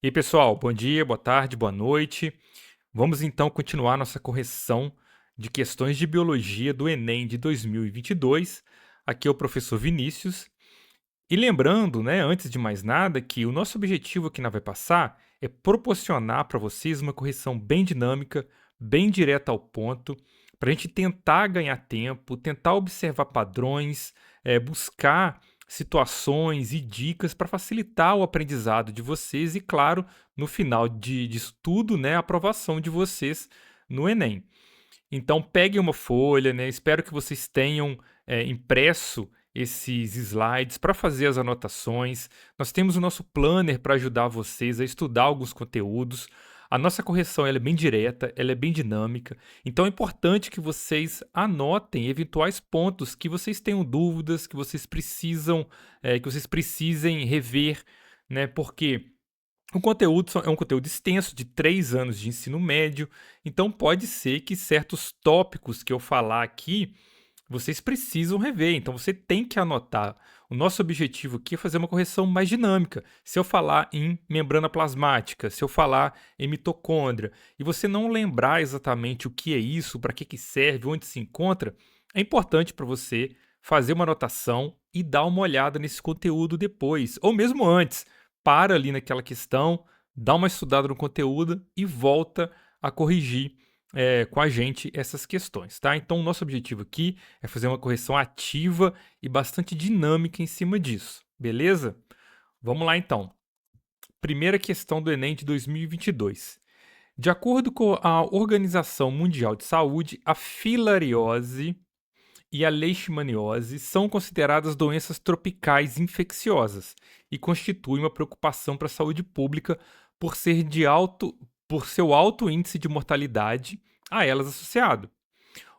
E aí, pessoal, bom dia, boa tarde, boa noite. Vamos então continuar nossa correção de questões de biologia do Enem de 2022. Aqui é o professor Vinícius. E lembrando, né, antes de mais nada, que o nosso objetivo aqui na Vai Passar é proporcionar para vocês uma correção bem dinâmica, bem direta ao ponto, para a gente tentar ganhar tempo, tentar observar padrões, buscar situações e dicas para facilitar o aprendizado de vocês e, claro, no final disso tudo, né, a aprovação de vocês no Enem. Então peguem uma folha, né? Espero que vocês tenham impresso esses slides para fazer as anotações. Nós temos o nosso planner para ajudar vocês a estudar alguns conteúdos. A nossa correção ela é bem direta, ela é bem dinâmica. Então é importante que vocês anotem eventuais pontos que vocês tenham dúvidas, que vocês precisem rever, né? Porque o conteúdo é um conteúdo extenso de 3 anos de ensino médio, então pode ser que certos tópicos que eu falar aqui, vocês precisam rever, então você tem que anotar. O nosso objetivo aqui é fazer uma correção mais dinâmica. Se eu falar em membrana plasmática, se eu falar em mitocôndria, e você não lembrar exatamente o que é isso, para que serve, onde se encontra, é importante para você fazer uma anotação e dar uma olhada nesse conteúdo depois, ou mesmo antes. Para ali naquela questão, dá uma estudada no conteúdo e volta a corrigir com a gente essas questões, tá? Então, o nosso objetivo aqui é fazer uma correção ativa e bastante dinâmica em cima disso, beleza? Vamos lá então. Primeira questão do Enem de 2022. De acordo com a Organização Mundial de Saúde, a filariose e a leishmaniose são consideradas doenças tropicais infecciosas e constituem uma preocupação para a saúde pública por seu alto índice de mortalidade a elas associado.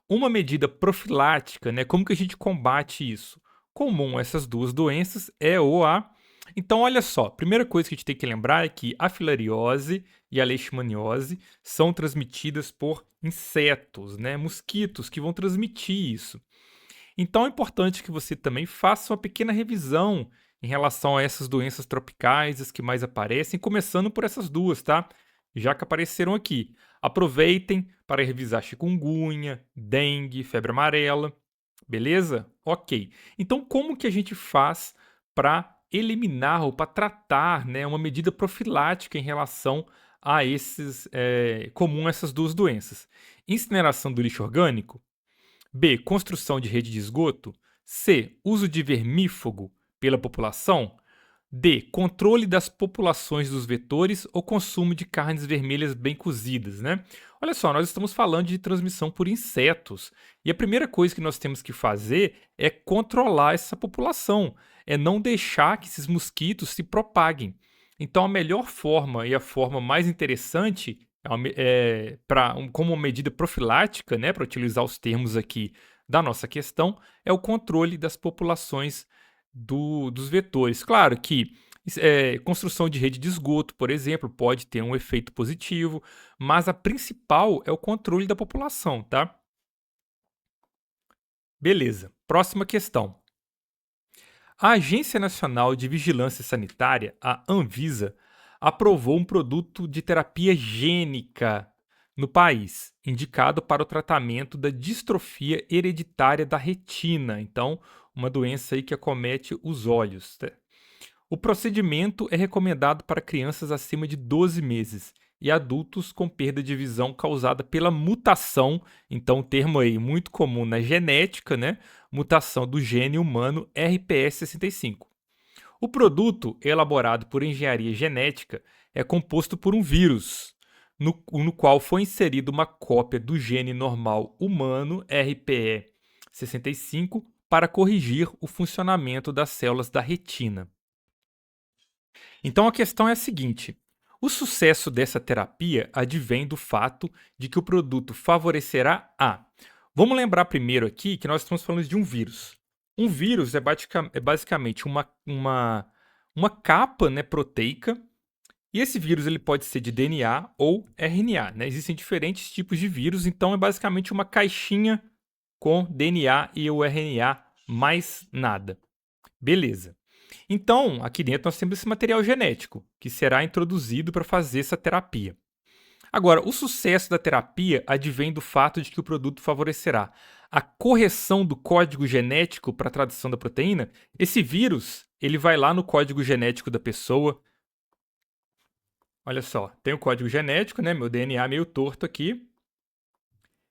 Uma medida profilática, né, como que a gente combate isso? Comum a essas duas doenças é o A. Então, olha só, a primeira coisa que a gente tem que lembrar é que a filariose e a leishmaniose são transmitidas por insetos, né, mosquitos que vão transmitir isso. Então é importante que você também faça uma pequena revisão em relação a essas doenças tropicais, as que mais aparecem, começando por essas duas, tá? Já que apareceram aqui. Aproveitem para revisar chikungunya, dengue, febre amarela, beleza? Ok. Então como que a gente faz para eliminar ou para tratar, né, uma medida profilática em relação a comum a essas duas doenças? Incineração do lixo orgânico. B. Construção de rede de esgoto. C. Uso de vermífugo pela população. D. Controle das populações dos vetores ou consumo de carnes vermelhas bem cozidas, né? Olha só, nós estamos falando de transmissão por insetos. E a primeira coisa que nós temos que fazer é controlar essa população, é não deixar que esses mosquitos se propaguem. Então, a melhor forma e a forma mais interessante como uma medida profilática, né, para utilizar os termos aqui da nossa questão, é o controle das populações dos vetores. Claro que construção de rede de esgoto, por exemplo, pode ter um efeito positivo, mas a principal é o controle da população, tá? Beleza. Próxima questão. A Agência Nacional de Vigilância Sanitária, a Anvisa, aprovou um produto de terapia gênica no país, indicado para o tratamento da distrofia hereditária da retina, então, uma doença aí que acomete os olhos, tá? O procedimento é recomendado para crianças acima de 12 meses e adultos com perda de visão causada pela mutação, então um termo aí muito comum na genética, né? Mutação do gene humano RPS65. O produto, elaborado por engenharia genética, é composto por um vírus, no qual foi inserida uma cópia do gene normal humano RPE65 para corrigir o funcionamento das células da retina. Então a questão é a seguinte: o sucesso dessa terapia advém do fato de que o produto favorecerá a. Vamos lembrar primeiro aqui que nós estamos falando de um vírus. Um vírus é basicamente uma capa, né, proteica, e esse vírus ele pode ser de DNA ou RNA, né? Existem diferentes tipos de vírus, então é basicamente uma caixinha com DNA e o RNA, mais nada. Beleza. Então, aqui dentro nós temos esse material genético, que será introduzido para fazer essa terapia. Agora, o sucesso da terapia advém do fato de que o produto favorecerá a correção do código genético para a tradução da proteína. Esse vírus, ele vai lá no código genético da pessoa. Olha só, tem o código genético, né? Meu DNA meio torto aqui.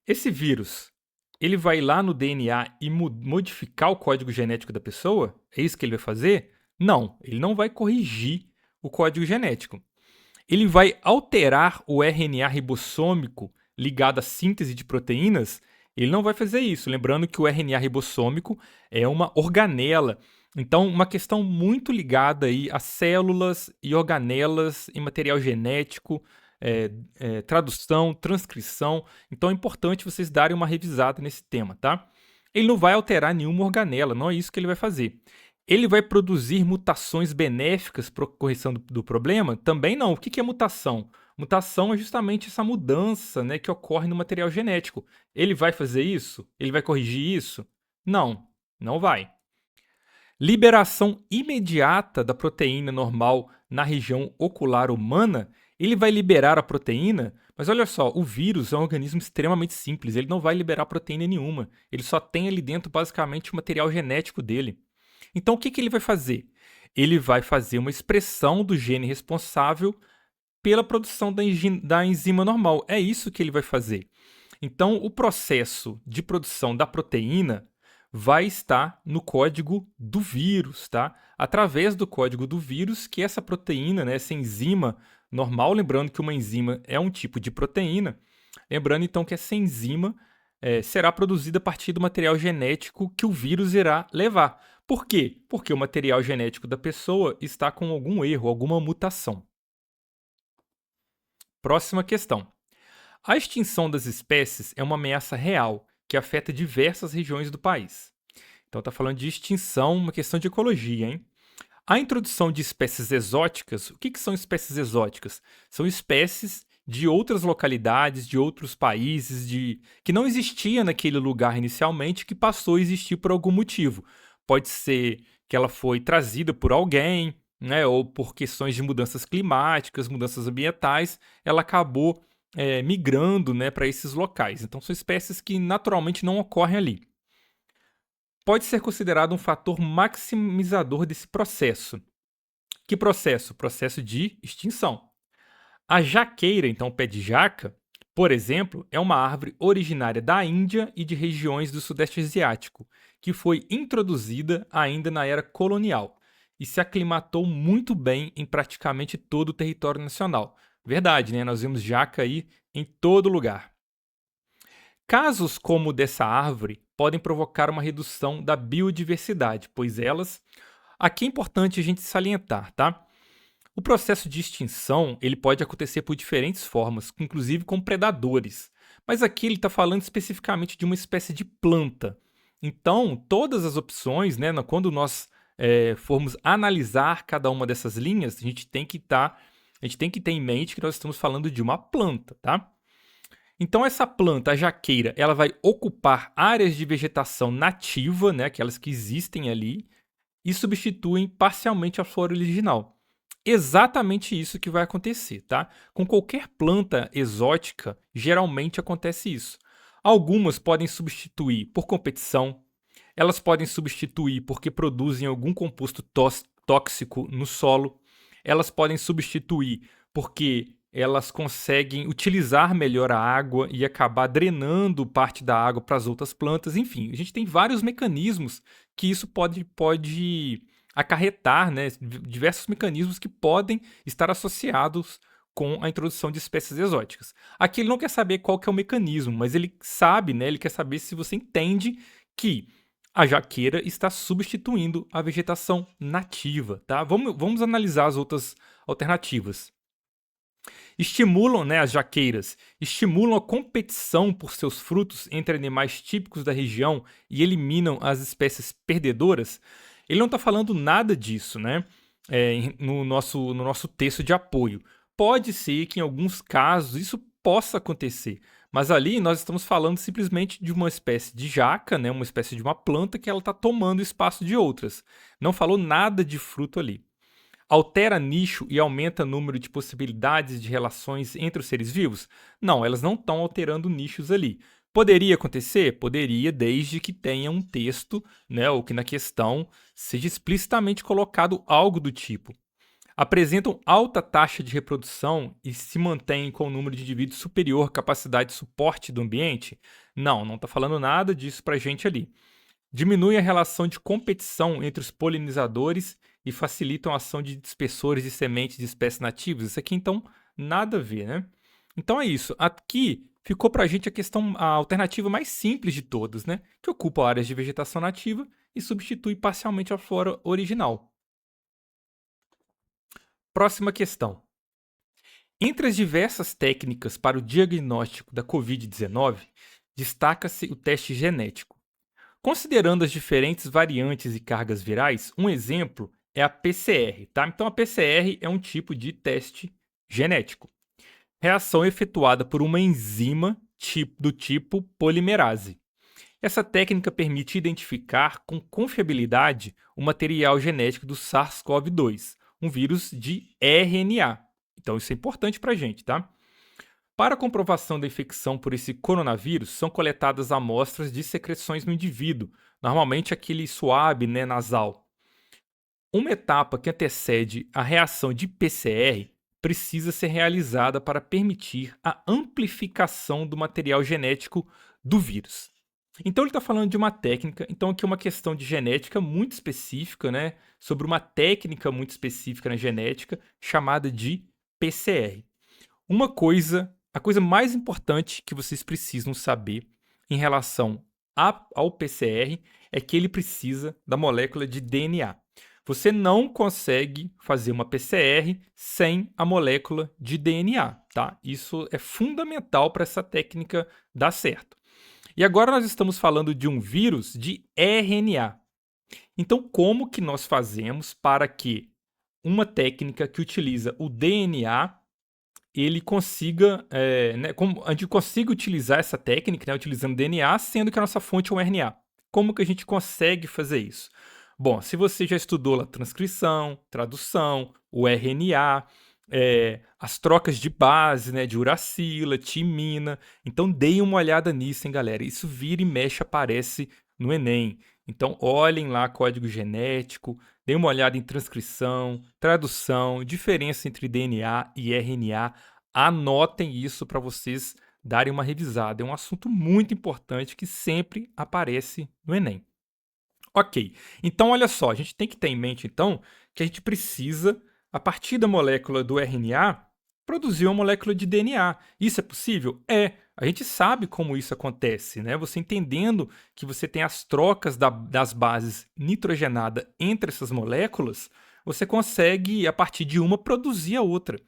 Esse vírus, ele vai lá no DNA e modificar o código genético da pessoa? É isso que ele vai fazer? Não, ele não vai corrigir o código genético. Ele vai alterar o RNA ribossômico ligado à síntese de proteínas? Ele não vai fazer isso. Lembrando que o RNA ribossômico é uma organela. Então, uma questão muito ligada aí a células e organelas em material genético, tradução, transcrição. Então, é importante vocês darem uma revisada nesse tema, tá? Ele não vai alterar nenhuma organela, não é isso que ele vai fazer. Ele vai produzir mutações benéficas para a correção do problema? Também não. O que é mutação? Mutação é justamente essa mudança, né, que ocorre no material genético. Ele vai fazer isso? Ele vai corrigir isso? Não, não vai. Liberação imediata da proteína normal na região ocular humana? Ele vai liberar a proteína? Mas olha só, o vírus é um organismo extremamente simples. Ele não vai liberar proteína nenhuma. Ele só tem ali dentro basicamente o material genético dele. Então, o que ele vai fazer? Ele vai fazer uma expressão do gene responsável pela produção da enzima normal. É isso que ele vai fazer. Então, o processo de produção da proteína vai estar no código do vírus, tá? Através do código do vírus, que essa proteína, né, essa enzima normal, lembrando que uma enzima é um tipo de proteína, lembrando então que essa enzima será produzida a partir do material genético que o vírus irá levar. Por quê? Porque o material genético da pessoa está com algum erro, alguma mutação. Próxima questão. A extinção das espécies é uma ameaça real que afeta diversas regiões do país. Então está falando de extinção, uma questão de ecologia, hein? A introdução de espécies exóticas, o que são espécies exóticas? São espécies de outras localidades, de outros países, que não existia naquele lugar inicialmente, que passou a existir por algum motivo. Pode ser que ela foi trazida por alguém, né, ou por questões de mudanças climáticas, mudanças ambientais, ela acabou migrando, né, para esses locais. Então, são espécies que naturalmente não ocorrem ali. Pode ser considerado um fator maximizador desse processo. Que processo? Processo de extinção. A jaqueira, então o pé de jaca, por exemplo, é uma árvore originária da Índia e de regiões do Sudeste Asiático, que foi introduzida ainda na era colonial e se aclimatou muito bem em praticamente todo o território nacional. Verdade, né? Nós vemos jaca aí em todo lugar. Casos como o dessa árvore podem provocar uma redução da biodiversidade, pois aqui é importante a gente salientar, tá? O processo de extinção ele pode acontecer por diferentes formas, inclusive com predadores. Mas aqui ele está falando especificamente de uma espécie de planta. Então, todas as opções, né, quando nós formos analisar cada uma dessas linhas, a gente tem que ter em mente que nós estamos falando de uma planta, tá? Então, essa planta, a jaqueira, ela vai ocupar áreas de vegetação nativa, né, aquelas que existem ali, e substituem parcialmente a flora original. Exatamente isso que vai acontecer, tá? Com qualquer planta exótica, geralmente acontece isso. Algumas podem substituir por competição, elas podem substituir porque produzem algum composto tóxico no solo, elas podem substituir porque elas conseguem utilizar melhor a água e acabar drenando parte da água para as outras plantas. Enfim, a gente tem vários mecanismos que isso pode acarretar, né, diversos mecanismos que podem estar associados com a introdução de espécies exóticas. Aqui ele não quer saber qual que é o mecanismo, mas ele sabe, né, ele quer saber se você entende que a jaqueira está substituindo a vegetação nativa, tá? Vamos analisar as outras alternativas. Estimulam, né, as jaqueiras, estimulam a competição por seus frutos entre animais típicos da região e eliminam as espécies perdedoras. Ele não está falando nada disso, né? No nosso texto de apoio. Pode ser que em alguns casos isso possa acontecer, Mas ali nós estamos falando simplesmente de uma espécie de jaca, né, uma espécie de uma planta que ela está tomando o espaço de outras. Não falou nada de fruto ali. Altera nicho e aumenta o número de possibilidades de relações entre os seres vivos? Não, elas não estão alterando nichos ali. Poderia acontecer? Poderia, desde que tenha um texto, né, ou que na questão seja explicitamente colocado algo do tipo. Apresentam alta taxa de reprodução e se mantêm com o número de indivíduos superior à capacidade de suporte do ambiente? Não, não está falando nada disso para a gente ali. Diminui a relação de competição entre os polinizadores e facilitam a ação de dispersores de sementes de espécies nativas. Isso aqui, então, nada a ver, né? Então é isso. Aqui ficou para a gente a alternativa mais simples de todas, né? Que ocupa áreas de vegetação nativa e substitui parcialmente a flora original. Próxima questão. Entre as diversas técnicas para o diagnóstico da Covid-19, destaca-se o teste genético. Considerando as diferentes variantes e cargas virais, um exemplo é a PCR, tá? Então a PCR é um tipo de teste genético. Reação efetuada por uma enzima do tipo polimerase. Essa técnica permite identificar com confiabilidade o material genético do SARS-CoV-2, um vírus de RNA. Então isso é importante para a gente, tá? Para a comprovação da infecção por esse coronavírus, são coletadas amostras de secreções no indivíduo, normalmente aquele suave, né, nasal. Uma etapa que antecede a reação de PCR precisa ser realizada para permitir a amplificação do material genético do vírus. Então ele está falando de uma técnica, então aqui é uma questão de genética muito específica, né, sobre uma técnica muito específica na genética chamada de PCR. A coisa mais importante que vocês precisam saber em relação ao PCR é que ele precisa da molécula de DNA. Você não consegue fazer uma PCR sem a molécula de DNA, tá? Isso é fundamental para essa técnica dar certo. E agora nós estamos falando de um vírus de RNA. Então, como que nós fazemos para que uma técnica que utiliza o DNA ele consiga, como a gente consiga utilizar essa técnica, né, utilizando DNA, sendo que a nossa fonte é um RNA. Como que a gente consegue fazer isso? Bom, se você já estudou lá transcrição, tradução, o RNA, as trocas de base, né, de uracila, timina, então deem uma olhada nisso, hein, galera. Isso vira e mexe, aparece no Enem. Então olhem lá código genético, deem uma olhada em transcrição, tradução, diferença entre DNA e RNA. Anotem isso para vocês darem uma revisada. É um assunto muito importante que sempre aparece no Enem. Ok, então olha só, a gente tem que ter em mente então que a gente precisa, a partir da molécula do RNA, produzir uma molécula de DNA. Isso é possível? É. A gente sabe como isso acontece, né? Você entendendo que você tem as trocas das bases nitrogenada entre essas moléculas, você consegue, a partir de uma, produzir a outra.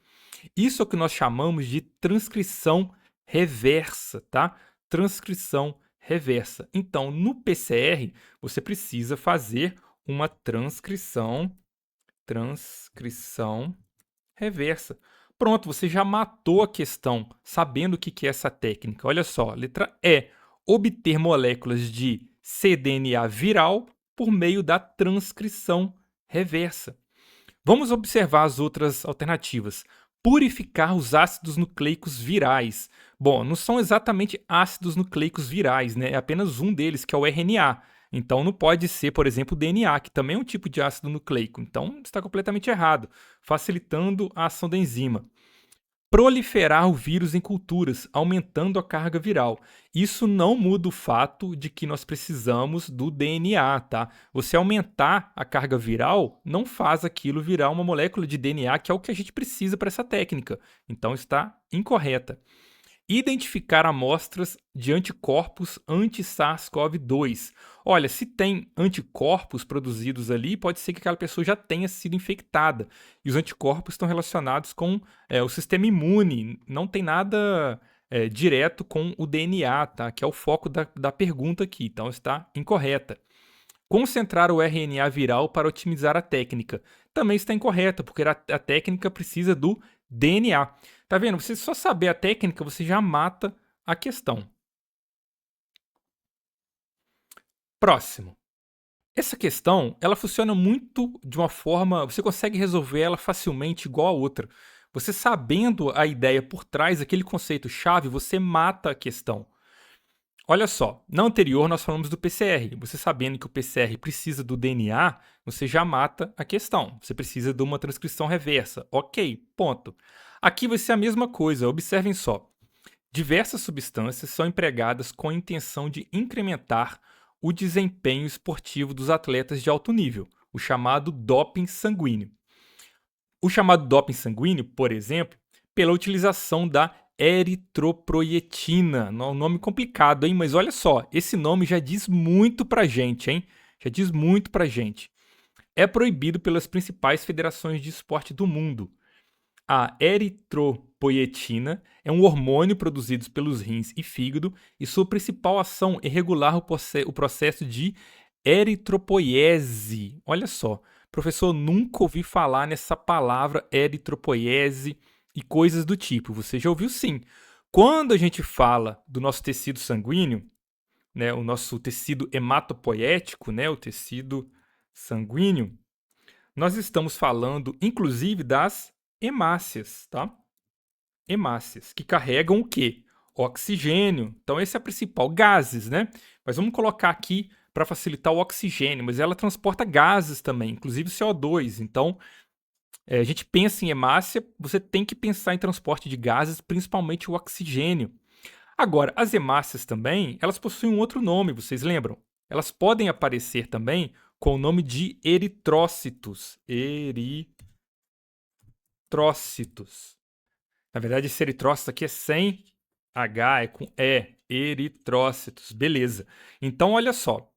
Isso é o que nós chamamos de transcrição reversa, tá? Transcrição reversa. Então, no PCR, você precisa fazer uma transcrição reversa. Pronto, você já matou a questão, sabendo o que é essa técnica. Olha só, letra E, obter moléculas de cDNA viral por meio da transcrição reversa. Vamos observar as outras alternativas. Purificar os ácidos nucleicos virais. Bom, não são exatamente ácidos nucleicos virais, né? É apenas um deles, que é o RNA. Então não pode ser, por exemplo, o DNA, que também é um tipo de ácido nucleico. Então está completamente errado, facilitando a ação da enzima. Proliferar o vírus em culturas, aumentando a carga viral. Isso não muda o fato de que nós precisamos do DNA, tá? Você aumentar a carga viral não faz aquilo virar uma molécula de DNA, que é o que a gente precisa para essa técnica. Então está incorreta. Identificar amostras de anticorpos anti-SARS-CoV-2. Olha, se tem anticorpos produzidos ali, pode ser que aquela pessoa já tenha sido infectada. E os anticorpos estão relacionados com o sistema imune. Não tem nada direto com o DNA, tá? Que é o foco da pergunta aqui. Então está incorreta. Concentrar o RNA viral para otimizar a técnica. Também está incorreta, porque a técnica precisa do DNA. Tá vendo? Você só saber a técnica, você já mata a questão. Próximo. Essa questão, ela funciona muito de uma forma, você consegue resolver ela facilmente igual a outra. Você sabendo a ideia por trás, aquele conceito-chave, você mata a questão. Olha só, na anterior nós falamos do PCR. Você sabendo que o PCR precisa do DNA, você já mata a questão. Você precisa de uma transcrição reversa. Ok, ponto. Aqui vai ser a mesma coisa, observem só. Diversas substâncias são empregadas com a intenção de incrementar o desempenho esportivo dos atletas de alto nível, o chamado doping sanguíneo. O chamado doping sanguíneo, por exemplo, pela utilização da eritropoietina. Um nome complicado, hein? Mas olha só, esse nome já diz muito pra gente, hein? Já diz muito pra gente. É proibido pelas principais federações de esporte do mundo. A eritropoietina é um hormônio produzido pelos rins e fígado e sua principal ação é regular o processo de eritropoiese. Olha só, professor, nunca ouvi falar nessa palavra eritropoiese e coisas do tipo. Você já ouviu sim. Quando a gente fala do nosso tecido sanguíneo, né, o nosso tecido hematopoético, né, o tecido sanguíneo, nós estamos falando, inclusive, das hemácias, tá? Hemácias, que carregam o quê? Oxigênio. Então, esse é o principal, gases, né? Mas vamos colocar aqui para facilitar o oxigênio, mas ela transporta gases também, inclusive CO2. Então, a gente pensa em hemácia, você tem que pensar em transporte de gases, principalmente o oxigênio. Agora, as hemácias também, elas possuem um outro nome, vocês lembram? Elas podem aparecer também com o nome de eritrócitos. Eritrócitos. Na verdade, esse eritrócito aqui é sem H, é com E. Eritrócitos. Beleza. Então, olha só.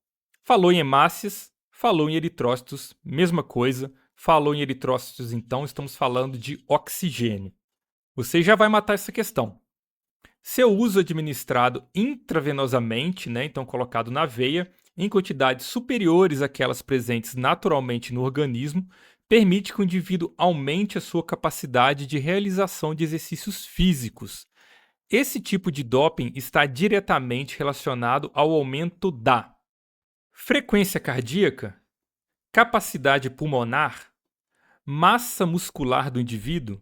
Falou em hemácias, falou em eritrócitos, mesma coisa. Falou em eritrócitos, então, estamos falando de oxigênio. Você já vai matar essa questão. Seu uso administrado intravenosamente, né, então colocado na veia, em quantidades superiores àquelas presentes naturalmente no organismo, permite que o indivíduo aumente a sua capacidade de realização de exercícios físicos. Esse tipo de doping está diretamente relacionado ao aumento da frequência cardíaca, capacidade pulmonar, massa muscular do indivíduo,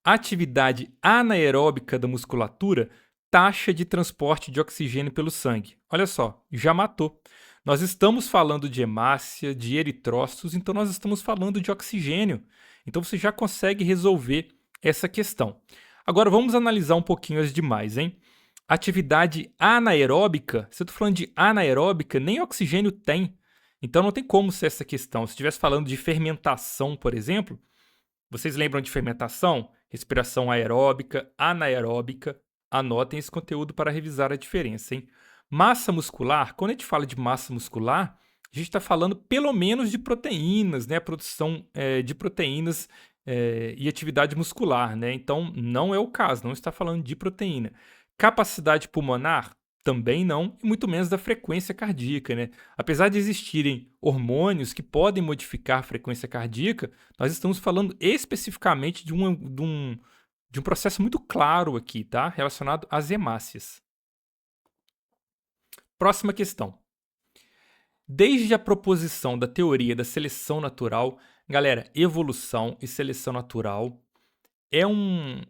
atividade anaeróbica da musculatura, taxa de transporte de oxigênio pelo sangue. Olha só, já matou. Nós estamos falando de hemácia, de eritrócitos, então nós estamos falando de oxigênio. Então você já consegue resolver essa questão. Agora vamos analisar um pouquinho as demais, hein? Atividade anaeróbica, se eu estou falando de anaeróbica, nem oxigênio tem. Então não tem como ser essa questão. Se estivesse falando de fermentação, por exemplo, vocês lembram de fermentação? Respiração aeróbica, anaeróbica. Anotem esse conteúdo para revisar a diferença, hein? Massa muscular, quando a gente fala de massa muscular, a gente está falando pelo menos de proteínas, né? A produção de proteínas e atividade muscular, né? Então, não é o caso, não está falando de proteína. Capacidade pulmonar, também não, e muito menos da frequência cardíaca, né? Apesar de existirem hormônios que podem modificar a frequência cardíaca, nós estamos falando especificamente de um processo muito claro aqui, tá? Relacionado às hemácias. Próxima questão. Desde a proposição da teoria da seleção natural, galera, evolução e seleção natural é um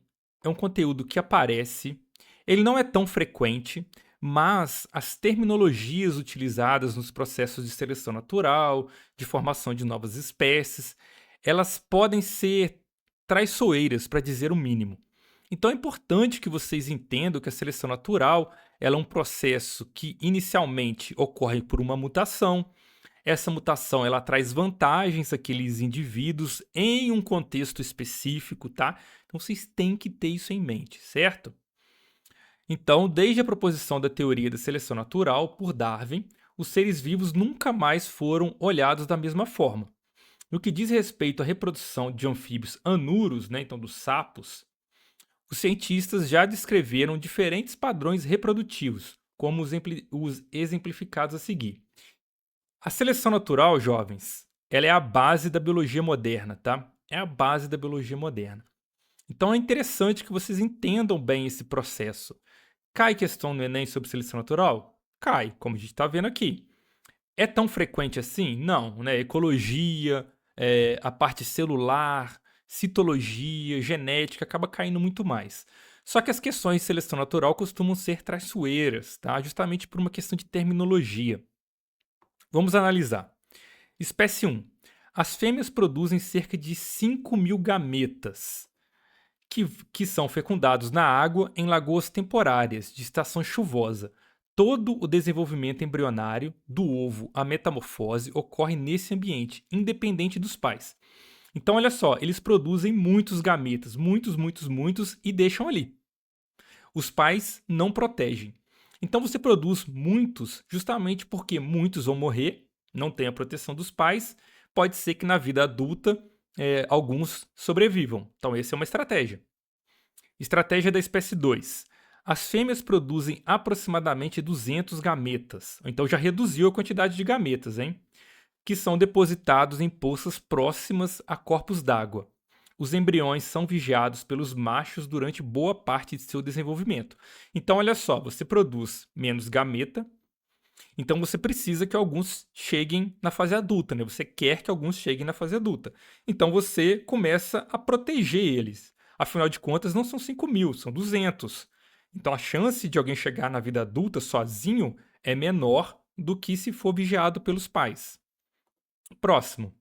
conteúdo que aparece, ele não é tão frequente, mas as terminologias utilizadas nos processos de seleção natural, de formação de novas espécies, elas podem ser traiçoeiras, para dizer o mínimo. Então é importante que vocês entendam que a seleção natural ela é um processo que inicialmente ocorre por uma mutação. Essa mutação ela traz vantagens àqueles indivíduos em um contexto específico, tá? Então vocês têm que ter isso em mente, certo? Então, desde a proposição da teoria da seleção natural por Darwin, os seres vivos nunca mais foram olhados da mesma forma. No que diz respeito à reprodução de anfíbios anuros, né, então dos sapos, os cientistas já descreveram diferentes padrões reprodutivos, como os exemplificados a seguir. A seleção natural, jovens, ela é a base da biologia moderna, tá? É a base da biologia moderna. Então é interessante que vocês entendam bem esse processo. Cai questão no Enem sobre seleção natural? Cai, como a gente está vendo aqui. É tão frequente assim? Não, né? Ecologia, a parte celular, citologia, genética, acaba caindo muito mais. Só que as questões de seleção natural costumam ser traiçoeiras, tá? Justamente por uma questão de terminologia. Vamos analisar. Espécie 1. As fêmeas produzem cerca de 5.000 gametas, que são fecundados na água em lagoas temporárias, de estação chuvosa. Todo o desenvolvimento embrionário, do ovo à metamorfose, ocorre nesse ambiente, independente dos pais. Então, olha só, eles produzem muitos gametas, muitos, e deixam ali. Os pais não protegem. Então, você produz muitos justamente porque muitos vão morrer, não tem a proteção dos pais. Pode ser que na vida adulta alguns sobrevivam. Então, essa é uma estratégia. Estratégia da espécie 2. As fêmeas produzem aproximadamente 200 gametas. Então, já reduziu a quantidade de gametas, hein? Que são depositados em poças próximas a corpos d'água. Os embriões são vigiados pelos machos durante boa parte de seu desenvolvimento. Então, olha só, você produz menos gameta, então você precisa que alguns cheguem na fase adulta, né? Você quer que alguns cheguem na fase adulta. Então você começa a proteger eles. Afinal de contas, não são 5.000, são 200. Então a chance de alguém chegar na vida adulta sozinho é menor do que se for vigiado pelos pais. Próximo.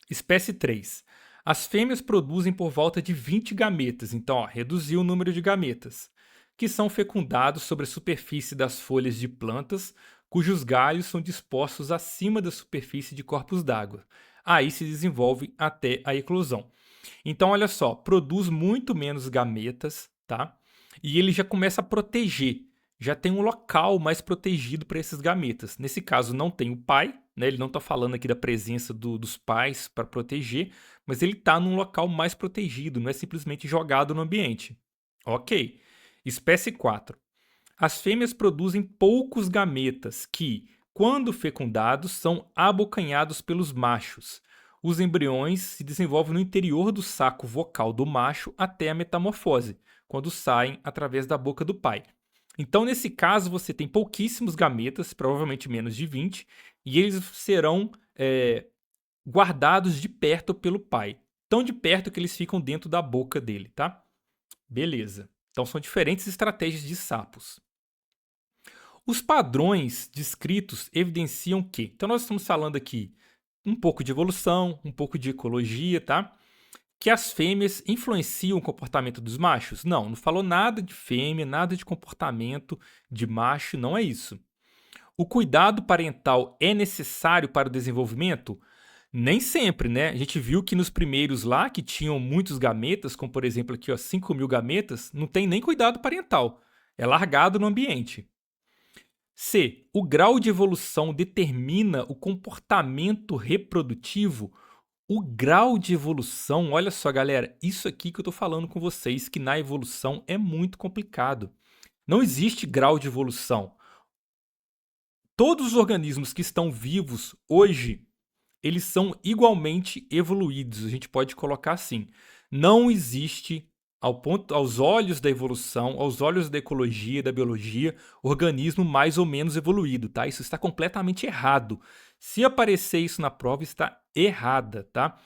Espécie 3. As fêmeas produzem por volta de 20 gametas, então reduziu o número de gametas, que são fecundados sobre a superfície das folhas de plantas, cujos galhos são dispostos acima da superfície de corpos d'água. Aí se desenvolve até a eclosão. Então, olha só, produz muito menos gametas, tá? E ele já começa a proteger. Já tem um local mais protegido para esses gametas. Nesse caso, não tem o pai, né? Ele não está falando aqui da presença dos pais para proteger, mas ele está num local mais protegido, não é simplesmente jogado no ambiente. Ok. Espécie 4. As fêmeas produzem poucos gametas que, quando fecundados, são abocanhados pelos machos. Os embriões se desenvolvem no interior do saco vocal do macho até a metamorfose, quando saem através da boca do pai. Então, nesse caso, você tem pouquíssimos gametas, provavelmente menos de 20, e eles serão guardados de perto pelo pai. Tão de perto que eles ficam dentro da boca dele, tá? Beleza. Então, são diferentes estratégias de sapos. Os padrões descritos evidenciam que... Então, nós estamos falando aqui um pouco de evolução, um pouco de ecologia, tá? Que as fêmeas influenciam o comportamento dos machos? Não, não falou nada de fêmea, nada de comportamento de macho, não é isso. O cuidado parental é necessário para o desenvolvimento? Nem sempre, né? A gente viu que nos primeiros lá, que tinham muitos gametas, como por exemplo aqui, ó, 5.000 gametas, não tem nem cuidado parental. É largado no ambiente. C. O grau de evolução determina o comportamento reprodutivo? O grau de evolução, olha só, galera, isso aqui que eu estou falando com vocês, que na evolução é muito complicado. Não existe grau de evolução. Todos os organismos que estão vivos hoje, eles são igualmente evoluídos. A gente pode colocar assim. Não existe, aos olhos da evolução, aos olhos da ecologia, da biologia, organismo mais ou menos evoluído, tá? Isso está completamente errado. Se aparecer isso na prova, está errada, tá?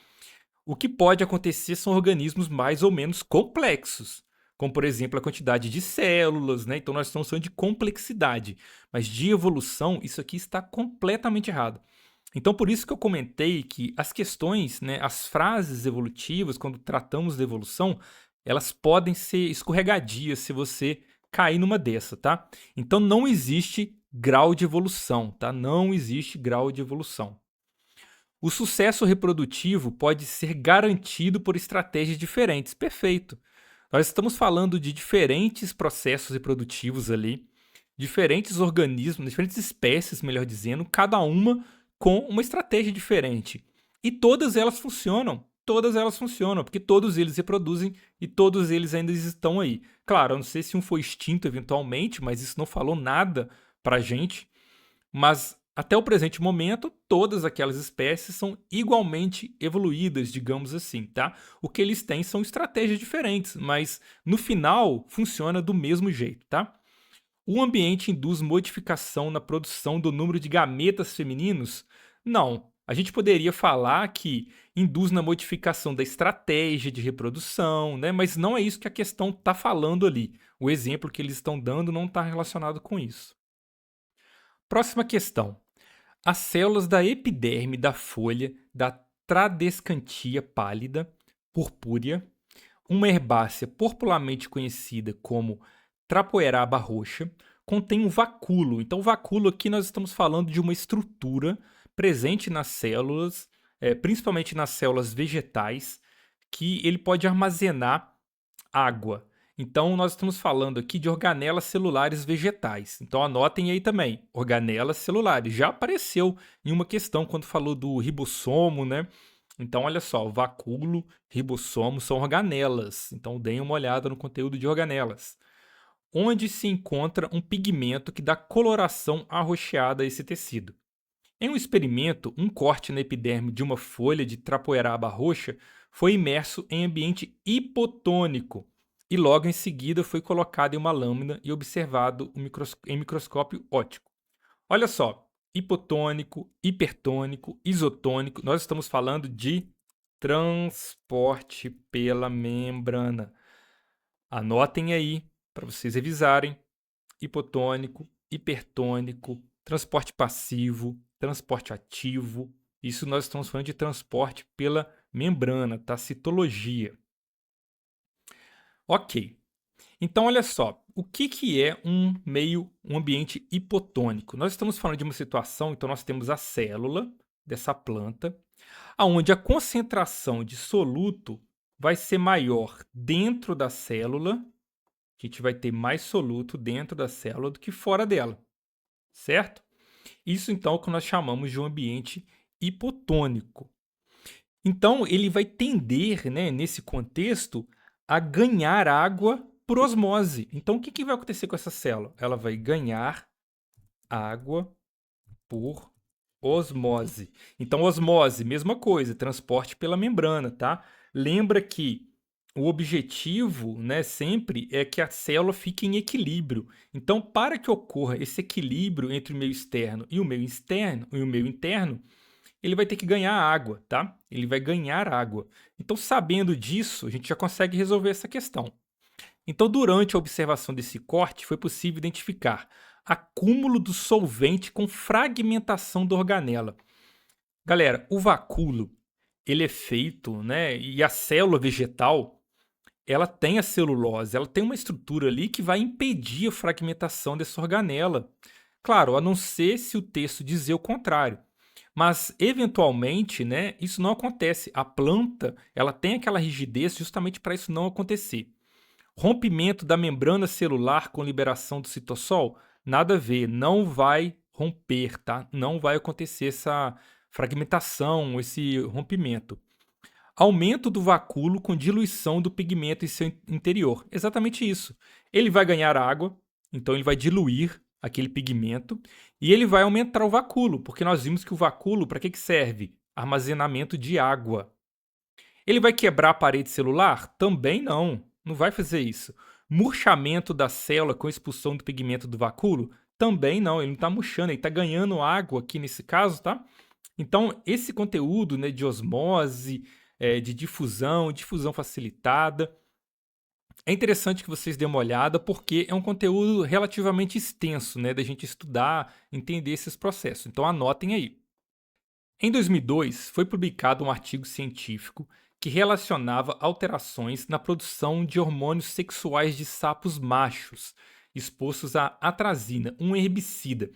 O que pode acontecer são organismos mais ou menos complexos, como, por exemplo, a quantidade de células, né? Então, nós estamos falando de complexidade. Mas de evolução, isso aqui está completamente errado. Então, por isso que eu comentei que as questões, né, as frases evolutivas, quando tratamos de evolução, elas podem ser escorregadias se você cair numa dessa, tá? Então, não existe grau de evolução, tá? Não existe grau de evolução. O sucesso reprodutivo pode ser garantido por estratégias diferentes. Perfeito. Nós estamos falando de diferentes processos reprodutivos ali, diferentes organismos, diferentes espécies, melhor dizendo, cada uma com uma estratégia diferente. E todas elas funcionam. Todas elas funcionam, porque todos eles reproduzem e todos eles ainda estão aí. Claro, eu não sei se um foi extinto eventualmente, mas isso não falou nada pra gente. Mas Até o presente momento, todas aquelas espécies são igualmente evoluídas, digamos assim, tá? O que eles têm são estratégias diferentes, mas no final funciona do mesmo jeito, tá? O ambiente induz modificação na produção do número de gametas femininos? Não. A gente poderia falar que induz na modificação da estratégia de reprodução, né? Mas não é isso que a questão está falando ali. O exemplo que eles estão dando não está relacionado com isso. Próxima questão. As células da epiderme da folha da Tradescantia pálida, purpúrea, uma herbácea popularmente conhecida como Trapoeraba roxa, contém um vacúolo. Então, o vacúolo aqui nós estamos falando de uma estrutura presente nas células, principalmente nas células vegetais, que ele pode armazenar água. Então, nós estamos falando aqui de organelas celulares vegetais. Então, anotem aí também, organelas celulares. Já apareceu em uma questão quando falou do ribossomo, né? Então, olha só, vacúolo, ribossomo são organelas. Então, deem uma olhada no conteúdo de organelas. Onde se encontra um pigmento que dá coloração arroxeada a esse tecido. Em um experimento, um corte na epiderme de uma folha de trapoeraba roxa foi imerso em ambiente hipotônico e logo em seguida foi colocado em uma lâmina e observado em microscópio óptico. Olha só, hipotônico, hipertônico, isotônico, nós estamos falando de transporte pela membrana. Anotem aí para vocês revisarem: hipotônico, hipertônico, transporte passivo, transporte ativo. Isso nós estamos falando de transporte pela membrana, tá? Citologia. Ok. Então, olha só, o que é um ambiente hipotônico? Nós estamos falando de uma situação, então nós temos a célula dessa planta, onde a concentração de soluto vai ser maior dentro da célula, a gente vai ter mais soluto dentro da célula do que fora dela, certo? Isso então é o que nós chamamos de um ambiente hipotônico. Então, ele vai tender, né, nesse contexto, a ganhar água por osmose. Então, o que vai acontecer com essa célula? Ela vai ganhar água por osmose. Então, osmose, mesma coisa, transporte pela membrana, tá? Lembra que o objetivo, né, sempre é que a célula fique em equilíbrio. Então, para que ocorra esse equilíbrio entre o meio externo e o meio interno, ele vai ter que ganhar água, tá? Ele vai ganhar água. Então, sabendo disso, a gente já consegue resolver essa questão. Então, durante a observação desse corte, foi possível identificar acúmulo do solvente com fragmentação da organela. Galera, o vacúolo, ele é feito, né? E a célula vegetal, ela tem a celulose, ela tem uma estrutura ali que vai impedir a fragmentação dessa organela. Claro, a não ser se o texto dizer o contrário. Mas, eventualmente, né, isso não acontece. A planta, ela tem aquela rigidez justamente para isso não acontecer. Rompimento da membrana celular com liberação do citossol? Nada a ver, não vai romper, tá? Não vai acontecer essa fragmentação, esse rompimento. Aumento do vacúolo com diluição do pigmento em seu interior. Exatamente isso. Ele vai ganhar água, então ele vai diluir aquele pigmento e ele vai aumentar o vacúolo, porque nós vimos que o vacúolo, para que serve? Armazenamento de água. Ele vai quebrar a parede celular? Também não, não vai fazer isso. Murchamento da célula com expulsão do pigmento do vacúolo? Também não, ele não está murchando, ele está ganhando água aqui nesse caso, tá? Então, esse conteúdo, né, de osmose, de difusão facilitada, é interessante que vocês dêem uma olhada porque é um conteúdo relativamente extenso, né, da gente estudar, entender esses processos. Então, anotem aí. Em 2002, foi publicado um artigo científico que relacionava alterações na produção de hormônios sexuais de sapos machos expostos à atrazina, um herbicida.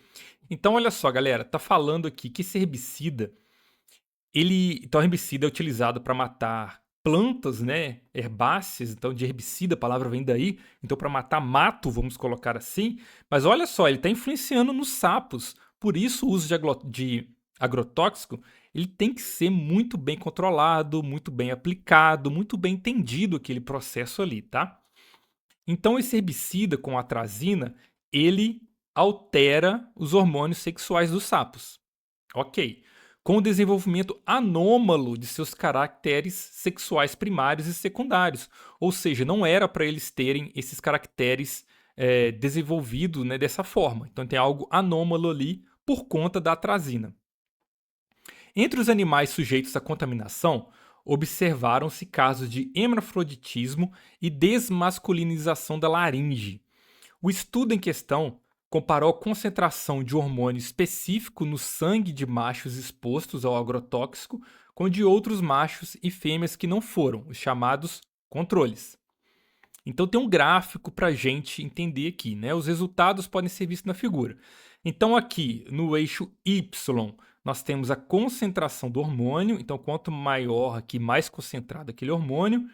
Então, olha só, galera, tá falando aqui que esse herbicida, então, o herbicida é utilizado para matar plantas, né, herbáceas, então de herbicida, a palavra vem daí, então para matar mato, vamos colocar assim, mas olha só, ele está influenciando nos sapos, por isso o uso de agrotóxico, ele tem que ser muito bem controlado, muito bem aplicado, muito bem entendido aquele processo ali, tá? Então esse herbicida com atrazina, ele altera os hormônios sexuais dos sapos. Ok. Com o desenvolvimento anômalo de seus caracteres sexuais primários e secundários. Ou seja, não era para eles terem esses caracteres desenvolvidos, né, dessa forma. Então tem algo anômalo ali por conta da atrazina. Entre os animais sujeitos à contaminação, observaram-se casos de hermafroditismo e desmasculinização da laringe. O estudo em questão comparou a concentração de hormônio específico no sangue de machos expostos ao agrotóxico com de outros machos e fêmeas que não foram, os chamados controles. Então tem um gráfico para a gente entender aqui, né? Os resultados podem ser vistos na figura. Então aqui no eixo Y nós temos a concentração do hormônio, então quanto maior aqui, mais concentrado aquele hormônio.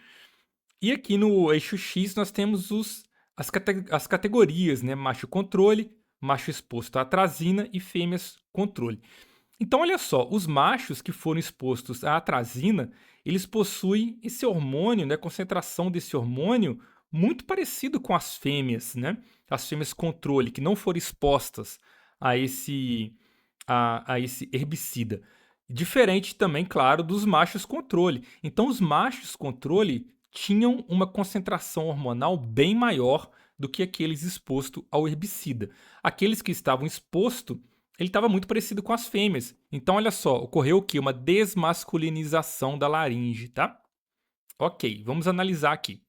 E aqui no eixo X nós temos as categorias, né? Macho controle, macho exposto à atrazina e fêmeas controle. Então olha só, os machos que foram expostos à atrazina, eles possuem esse hormônio, né? Concentração desse hormônio muito parecido com as fêmeas, né? As fêmeas controle, que não foram expostas a esse herbicida. Diferente também, claro, dos machos controle. Então, os machos controle tinham uma concentração hormonal bem maior do que aqueles expostos ao herbicida. Aqueles que estavam expostos, ele estava muito parecido com as fêmeas. Então, olha só, ocorreu o quê? Uma desmasculinização da laringe, tá? Ok, vamos analisar aqui.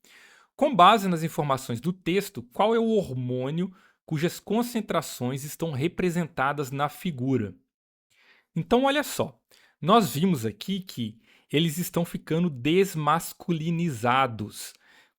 Com base nas informações do texto, qual é o hormônio cujas concentrações estão representadas na figura? Então, olha só, nós vimos aqui que eles estão ficando desmasculinizados.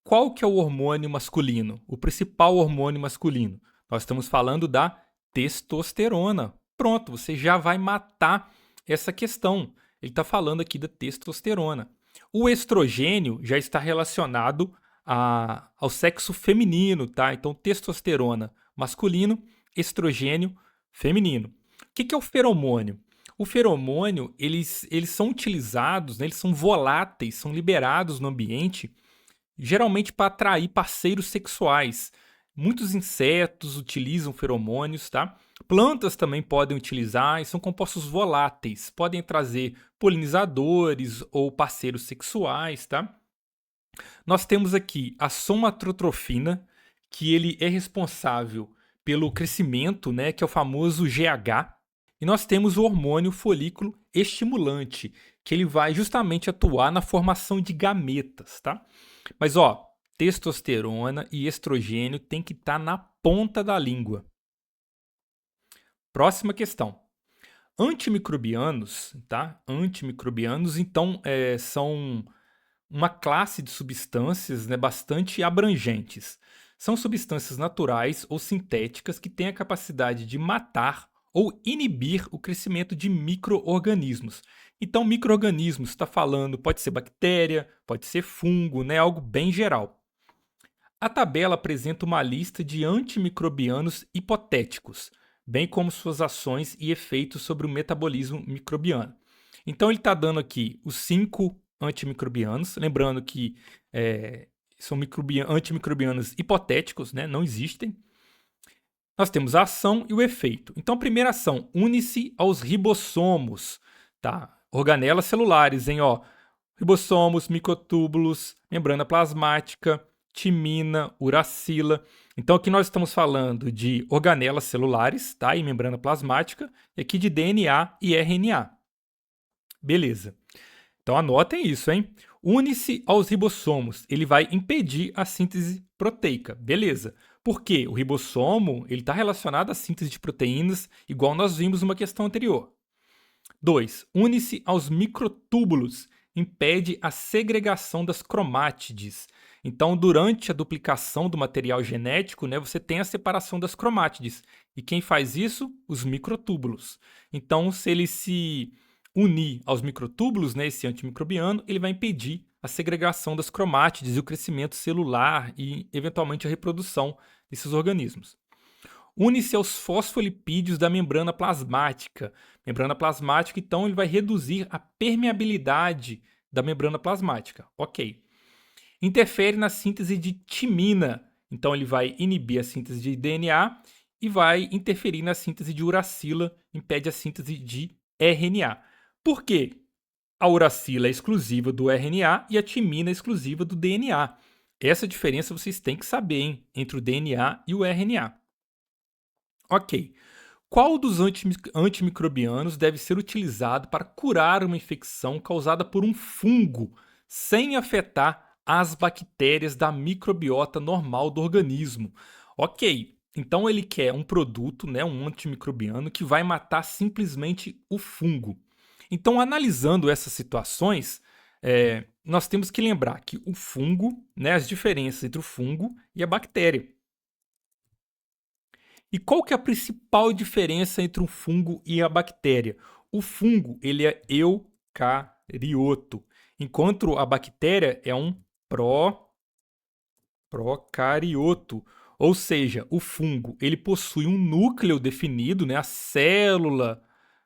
Qual que é o hormônio masculino? O principal hormônio masculino? Nós estamos falando da testosterona. Pronto, você já vai matar essa questão. Ele está falando aqui da testosterona. O estrogênio já está relacionado ao sexo feminino, tá? Então, testosterona masculino, estrogênio feminino. O que é o feromônio? O feromônio, eles são utilizados, né, eles são voláteis, são liberados no ambiente, geralmente para atrair parceiros sexuais. Muitos insetos utilizam feromônios, tá? Plantas também podem utilizar e são compostos voláteis, podem trazer polinizadores ou parceiros sexuais, tá? Nós temos aqui a somatrotrofina, que ele é responsável pelo crescimento, né, que é o famoso GH. E nós temos o hormônio folículo estimulante, que ele vai justamente atuar na formação de gametas, tá? Mas ó, testosterona e estrogênio tem que estar na ponta da língua. Próxima questão. Antimicrobianos, tá? Antimicrobianos, então, são uma classe de substâncias, né, bastante abrangentes. São substâncias naturais ou sintéticas que têm a capacidade de matar ou inibir o crescimento de micro-organismos. Então, micro-organismos, está falando, pode ser bactéria, pode ser fungo, né, algo bem geral. A tabela apresenta uma lista de antimicrobianos hipotéticos, bem como suas ações e efeitos sobre o metabolismo microbiano. Então, ele está dando aqui os 5 antimicrobianos, lembrando que são antimicrobianos hipotéticos, né? Não existem. Nós temos a ação e o efeito. Então, a primeira ação, une-se aos ribossomos, tá? Organelas celulares, hein? Ó, ribossomos, microtúbulos, membrana plasmática, timina, uracila. Então, aqui nós estamos falando de organelas celulares, tá? E membrana plasmática, e aqui de DNA e RNA. Beleza. Então anotem isso, hein? Une-se aos ribossomos, ele vai impedir a síntese proteica, beleza. Por quê? O ribossomo está relacionado à síntese de proteínas, igual nós vimos numa questão anterior. 2. Une-se aos microtúbulos, impede a segregação das cromátides. Então, durante a duplicação do material genético, né, você tem a separação das cromátides. E quem faz isso? Os microtúbulos. Então, se ele se unir aos microtúbulos, né, esse antimicrobiano, ele vai impedir a segregação das cromátides e o crescimento celular e, eventualmente, a reprodução desses organismos. Une-se aos fosfolipídios da membrana plasmática. Membrana plasmática, então, ele vai reduzir a permeabilidade da membrana plasmática. Ok. Interfere na síntese de timina. Então, ele vai inibir a síntese de DNA e vai interferir na síntese de uracila, impede a síntese de RNA. Por quê? A uracila é exclusiva do RNA e a timina é exclusiva do DNA. Essa diferença vocês têm que saber, hein, entre o DNA e o RNA. Ok. Qual dos antimicrobianos deve ser utilizado para curar uma infecção causada por um fungo, sem afetar as bactérias da microbiota normal do organismo? Ok, então ele quer um produto, né, um antimicrobiano, que vai matar simplesmente o fungo. Então, analisando essas situações, nós temos que lembrar que o fungo, né, as diferenças entre o fungo e a bactéria. E qual que é a principal diferença entre um fungo e a bactéria? O fungo, ele é eucarioto, enquanto a bactéria é um procarioto. Ou seja, o fungo, ele possui um núcleo definido, né? A célula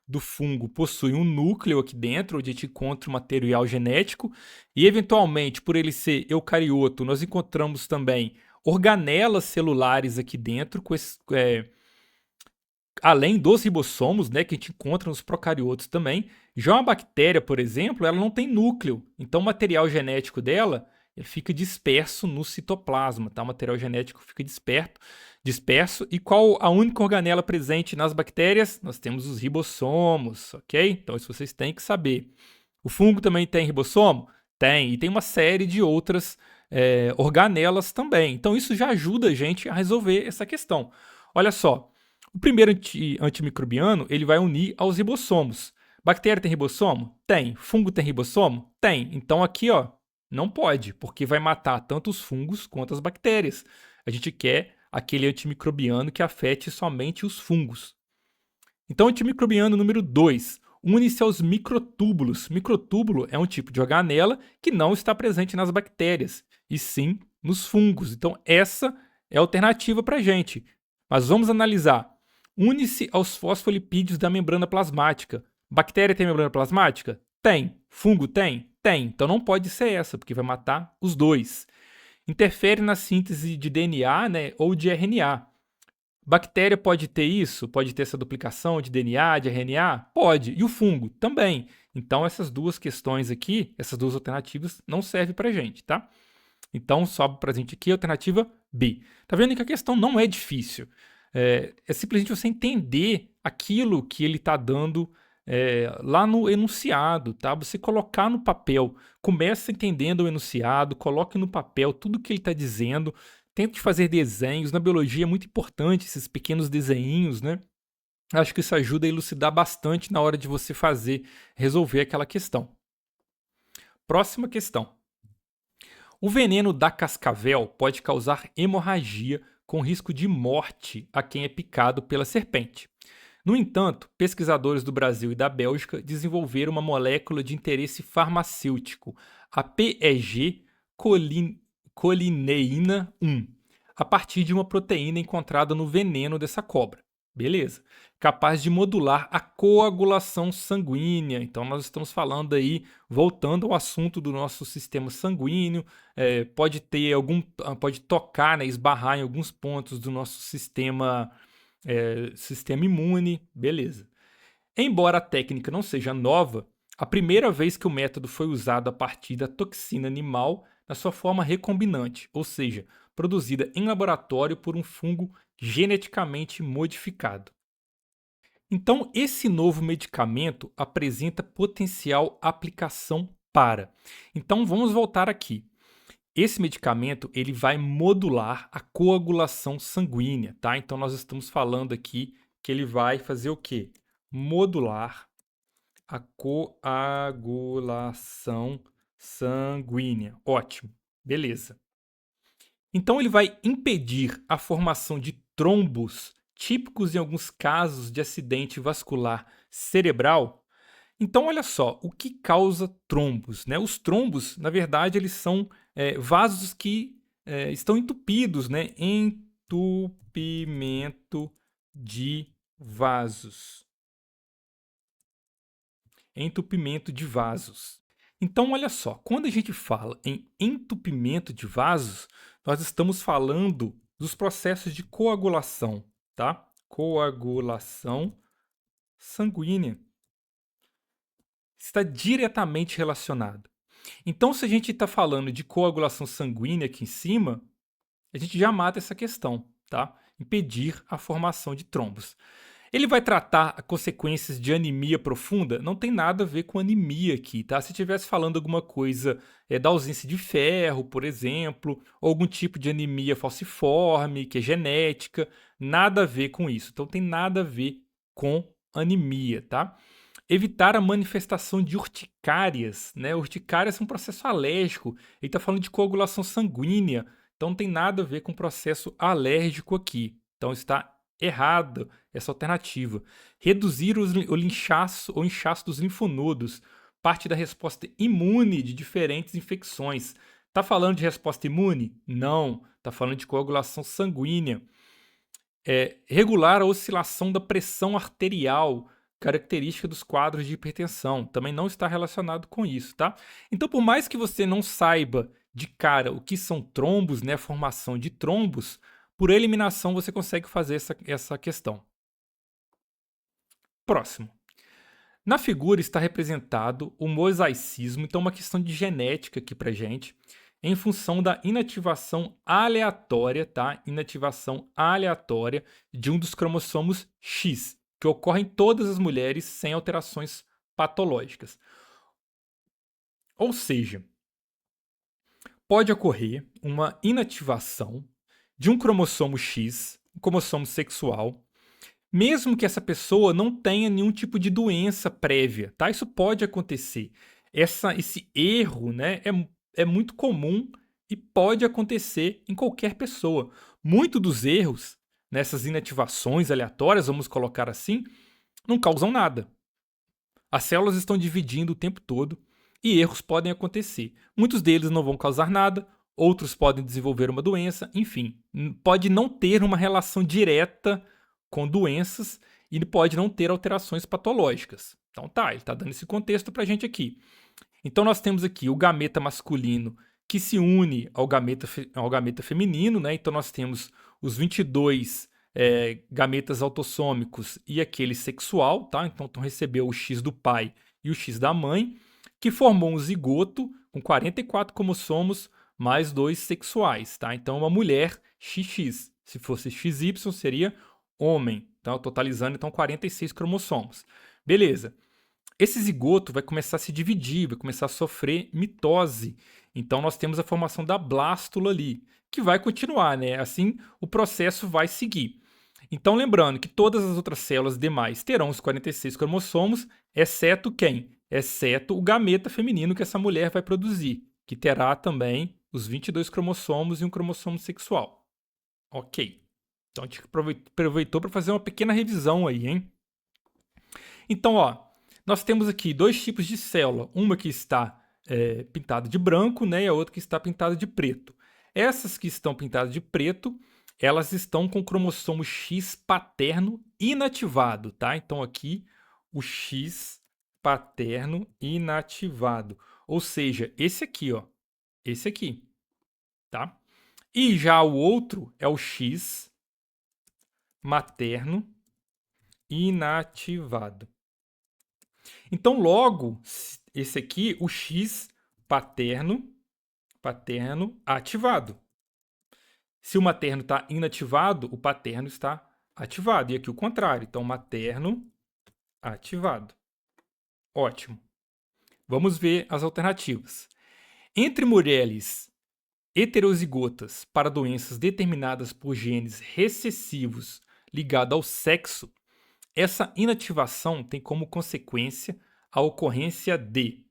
do fungo possui um núcleo aqui dentro, onde a gente encontra o material genético, e eventualmente, por ele ser eucarioto, nós encontramos também organelas celulares aqui dentro, além dos ribossomos, né, que a gente encontra nos procariotos também. Já uma bactéria, por exemplo, ela não tem núcleo, então o material genético dela ele fica disperso no citoplasma, tá? O material genético fica disperso. E qual a única organela presente nas bactérias? Nós temos os ribossomos, ok? Então isso vocês têm que saber. O fungo também tem ribossomo? Tem, e tem uma série de outras organelas também. Então isso já ajuda a gente a resolver essa questão. Olha só, o primeiro antimicrobiano ele vai unir aos ribossomos. Bactéria tem ribossomo? Tem. Fungo tem ribossomo? Tem. Então aqui, ó, não pode, porque vai matar tanto os fungos quanto as bactérias. A gente quer aquele antimicrobiano que afete somente os fungos. Então, antimicrobiano número 2, une-se aos microtúbulos. Microtúbulo é um tipo de organela que não está presente nas bactérias, e sim nos fungos. Então, essa é a alternativa para a gente. Mas vamos analisar. Une-se aos fosfolipídios da membrana plasmática. Bactéria tem membrana plasmática? Tem. Fungo tem? Tem. Então não pode ser essa, porque vai matar os dois. Interfere na síntese de DNA, né, ou de RNA. Bactéria pode ter isso? Pode ter essa duplicação de DNA, de RNA? Pode. E o fungo? Também. Então essas duas questões aqui, essas duas alternativas, não servem para a gente, tá? Então sobe para a gente aqui a alternativa B. Tá vendo que a questão não é difícil. É simplesmente você entender aquilo que ele está dando lá no enunciado, tá? Você colocar no papel, começa entendendo o enunciado, coloque no papel tudo que ele está dizendo, tente fazer desenhos. Na biologia é muito importante esses pequenos desenhinhos, né? Acho que isso ajuda a elucidar bastante na hora de você resolver aquela questão. Próxima questão. O veneno da cascavel pode causar hemorragia com risco de morte a quem é picado pela serpente. No entanto, pesquisadores do Brasil e da Bélgica desenvolveram uma molécula de interesse farmacêutico, a PEG colineína 1, a partir de uma proteína encontrada no veneno dessa cobra. Beleza. Capaz de modular a coagulação sanguínea. Então, nós estamos falando aí, voltando ao assunto do nosso sistema sanguíneo, pode tocar, né, esbarrar em alguns pontos do nosso sistema imune, beleza. Embora a técnica não seja nova, a primeira vez que o método foi usado a partir da toxina animal na sua forma recombinante, ou seja, produzida em laboratório por um fungo geneticamente modificado. Então, esse novo medicamento apresenta potencial aplicação para. Então, vamos voltar aqui. Esse medicamento ele vai modular a coagulação sanguínea, tá? Então nós estamos falando aqui que ele vai fazer o quê? Modular a coagulação sanguínea. Ótimo, beleza. Então ele vai impedir a formação de trombos típicos em alguns casos de acidente vascular cerebral. Então, olha só, o que causa trombos, né? Os trombos, na verdade, eles são vasos que estão entupidos, né? Entupimento de vasos. Entupimento de vasos. Então, olha só, quando a gente fala em entupimento de vasos, nós estamos falando dos processos de coagulação, tá? Coagulação sanguínea. Está diretamente relacionado. Então, se a gente está falando de coagulação sanguínea aqui em cima, a gente já mata essa questão, tá? Impedir a formação de trombos. Ele vai tratar consequências de anemia profunda? Não tem nada a ver com anemia aqui, tá? Se estivesse falando alguma coisa da ausência de ferro, por exemplo, ou algum tipo de anemia falciforme, que é genética, nada a ver com isso. Então tem nada a ver com anemia, tá? Evitar a manifestação de urticárias, né? Urticárias é um processo alérgico. Ele está falando de coagulação sanguínea, então não tem nada a ver com processo alérgico aqui. Então está errado essa alternativa. Reduzir o inchaço ou inchaço dos linfonodos, parte da resposta imune de diferentes infecções. Está falando de resposta imune? Não. Está falando de coagulação sanguínea. Regular a oscilação da pressão arterial, característica dos quadros de hipertensão. Também não está relacionado com isso, tá? Então, por mais que você não saiba de cara o que são trombos, né, a formação de trombos, por eliminação você consegue fazer essa questão. Próximo. Na figura está representado o mosaicismo, então uma questão de genética aqui pra gente, em função da inativação aleatória, tá? Inativação aleatória de um dos cromossomos X, que ocorre em todas as mulheres sem alterações patológicas. Ou seja, pode ocorrer uma inativação de um cromossomo X, um cromossomo sexual, mesmo que essa pessoa não tenha nenhum tipo de doença prévia, tá? Isso pode acontecer. Esse erro, né, é muito comum e pode acontecer em qualquer pessoa. Muitos dos erros, nessas inativações aleatórias, vamos colocar assim, não causam nada. As células estão dividindo o tempo todo e erros podem acontecer. Muitos deles não vão causar nada, outros podem desenvolver uma doença, enfim, pode não ter uma relação direta com doenças e ele pode não ter alterações patológicas. Então tá, ele está dando esse contexto para a gente aqui. Então nós temos aqui o gameta masculino que se une ao gameta feminino, né? Então nós temos os 22 gametas autossômicos e aquele sexual, tá? Então recebeu o X do pai e o X da mãe, que formou um zigoto com 44 cromossomos mais 2 sexuais, tá? Então uma mulher XX. Se fosse XY seria homem, tá? Totalizando então 46 cromossomos. Beleza. Esse zigoto vai começar a se dividir, vai começar a sofrer mitose. Então nós temos a formação da blástula ali, que vai continuar, né? Assim o processo vai seguir. Então lembrando que todas as outras células demais terão os 46 cromossomos, exceto quem? Exceto o gameta feminino que essa mulher vai produzir, que terá também os 22 cromossomos e um cromossomo sexual. Ok. Então a gente aproveitou para fazer uma pequena revisão aí, hein? Então, ó, nós temos aqui dois tipos de célula. Uma que está pintada de branco, né, e a outra que está pintada de preto. Essas que estão pintadas de preto, elas estão com o cromossomo X paterno inativado, tá? Então aqui o X paterno inativado. Ou seja, esse aqui, ó, esse aqui, tá? E já o outro é o X materno inativado. Então, logo, esse aqui, o X paterno ativado. Se o materno está inativado, o paterno está ativado. E aqui o contrário. Então, materno ativado. Ótimo. Vamos ver as alternativas. Entre mulheres heterozigotas para doenças determinadas por genes recessivos ligados ao sexo, essa inativação tem como consequência a ocorrência de.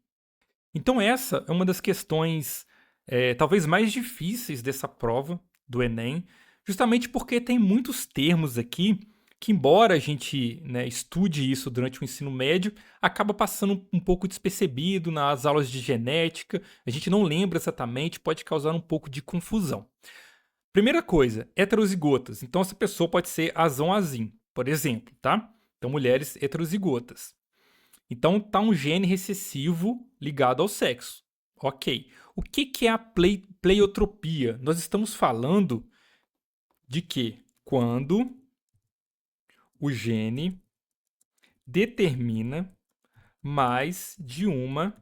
Então, essa é uma das questões talvez mais difíceis dessa prova do Enem, justamente porque tem muitos termos aqui que, embora a gente, né, estude isso durante o ensino médio, acaba passando um pouco despercebido nas aulas de genética, a gente não lembra exatamente, pode causar um pouco de confusão. Primeira coisa, heterozigotas. Então, essa pessoa pode ser azon-azim, por exemplo, tá? Então, mulheres heterozigotas. Então, tá um gene recessivo ligado ao sexo. Ok. O que é a pleiotropia? Nós estamos falando de que quando o gene determina mais de uma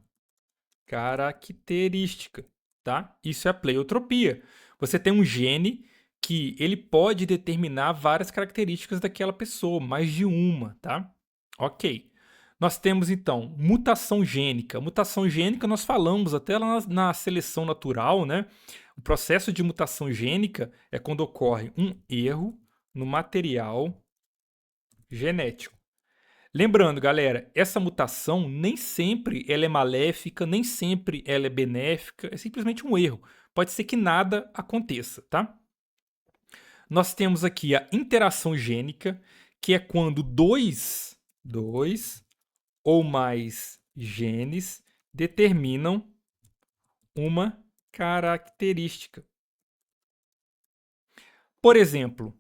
característica, tá? Isso é a pleiotropia. Você tem um gene que ele pode determinar várias características daquela pessoa, mais de uma, tá? Ok. Nós temos, então, mutação gênica. Mutação gênica nós falamos até lá na seleção natural, né? O processo de mutação gênica é quando ocorre um erro no material genético. Lembrando, galera, essa mutação nem sempre ela é maléfica, nem sempre ela é benéfica, é simplesmente um erro. Pode ser que nada aconteça, tá? Nós temos aqui a interação gênica, que é quando dois ou mais genes determinam uma característica. Por exemplo,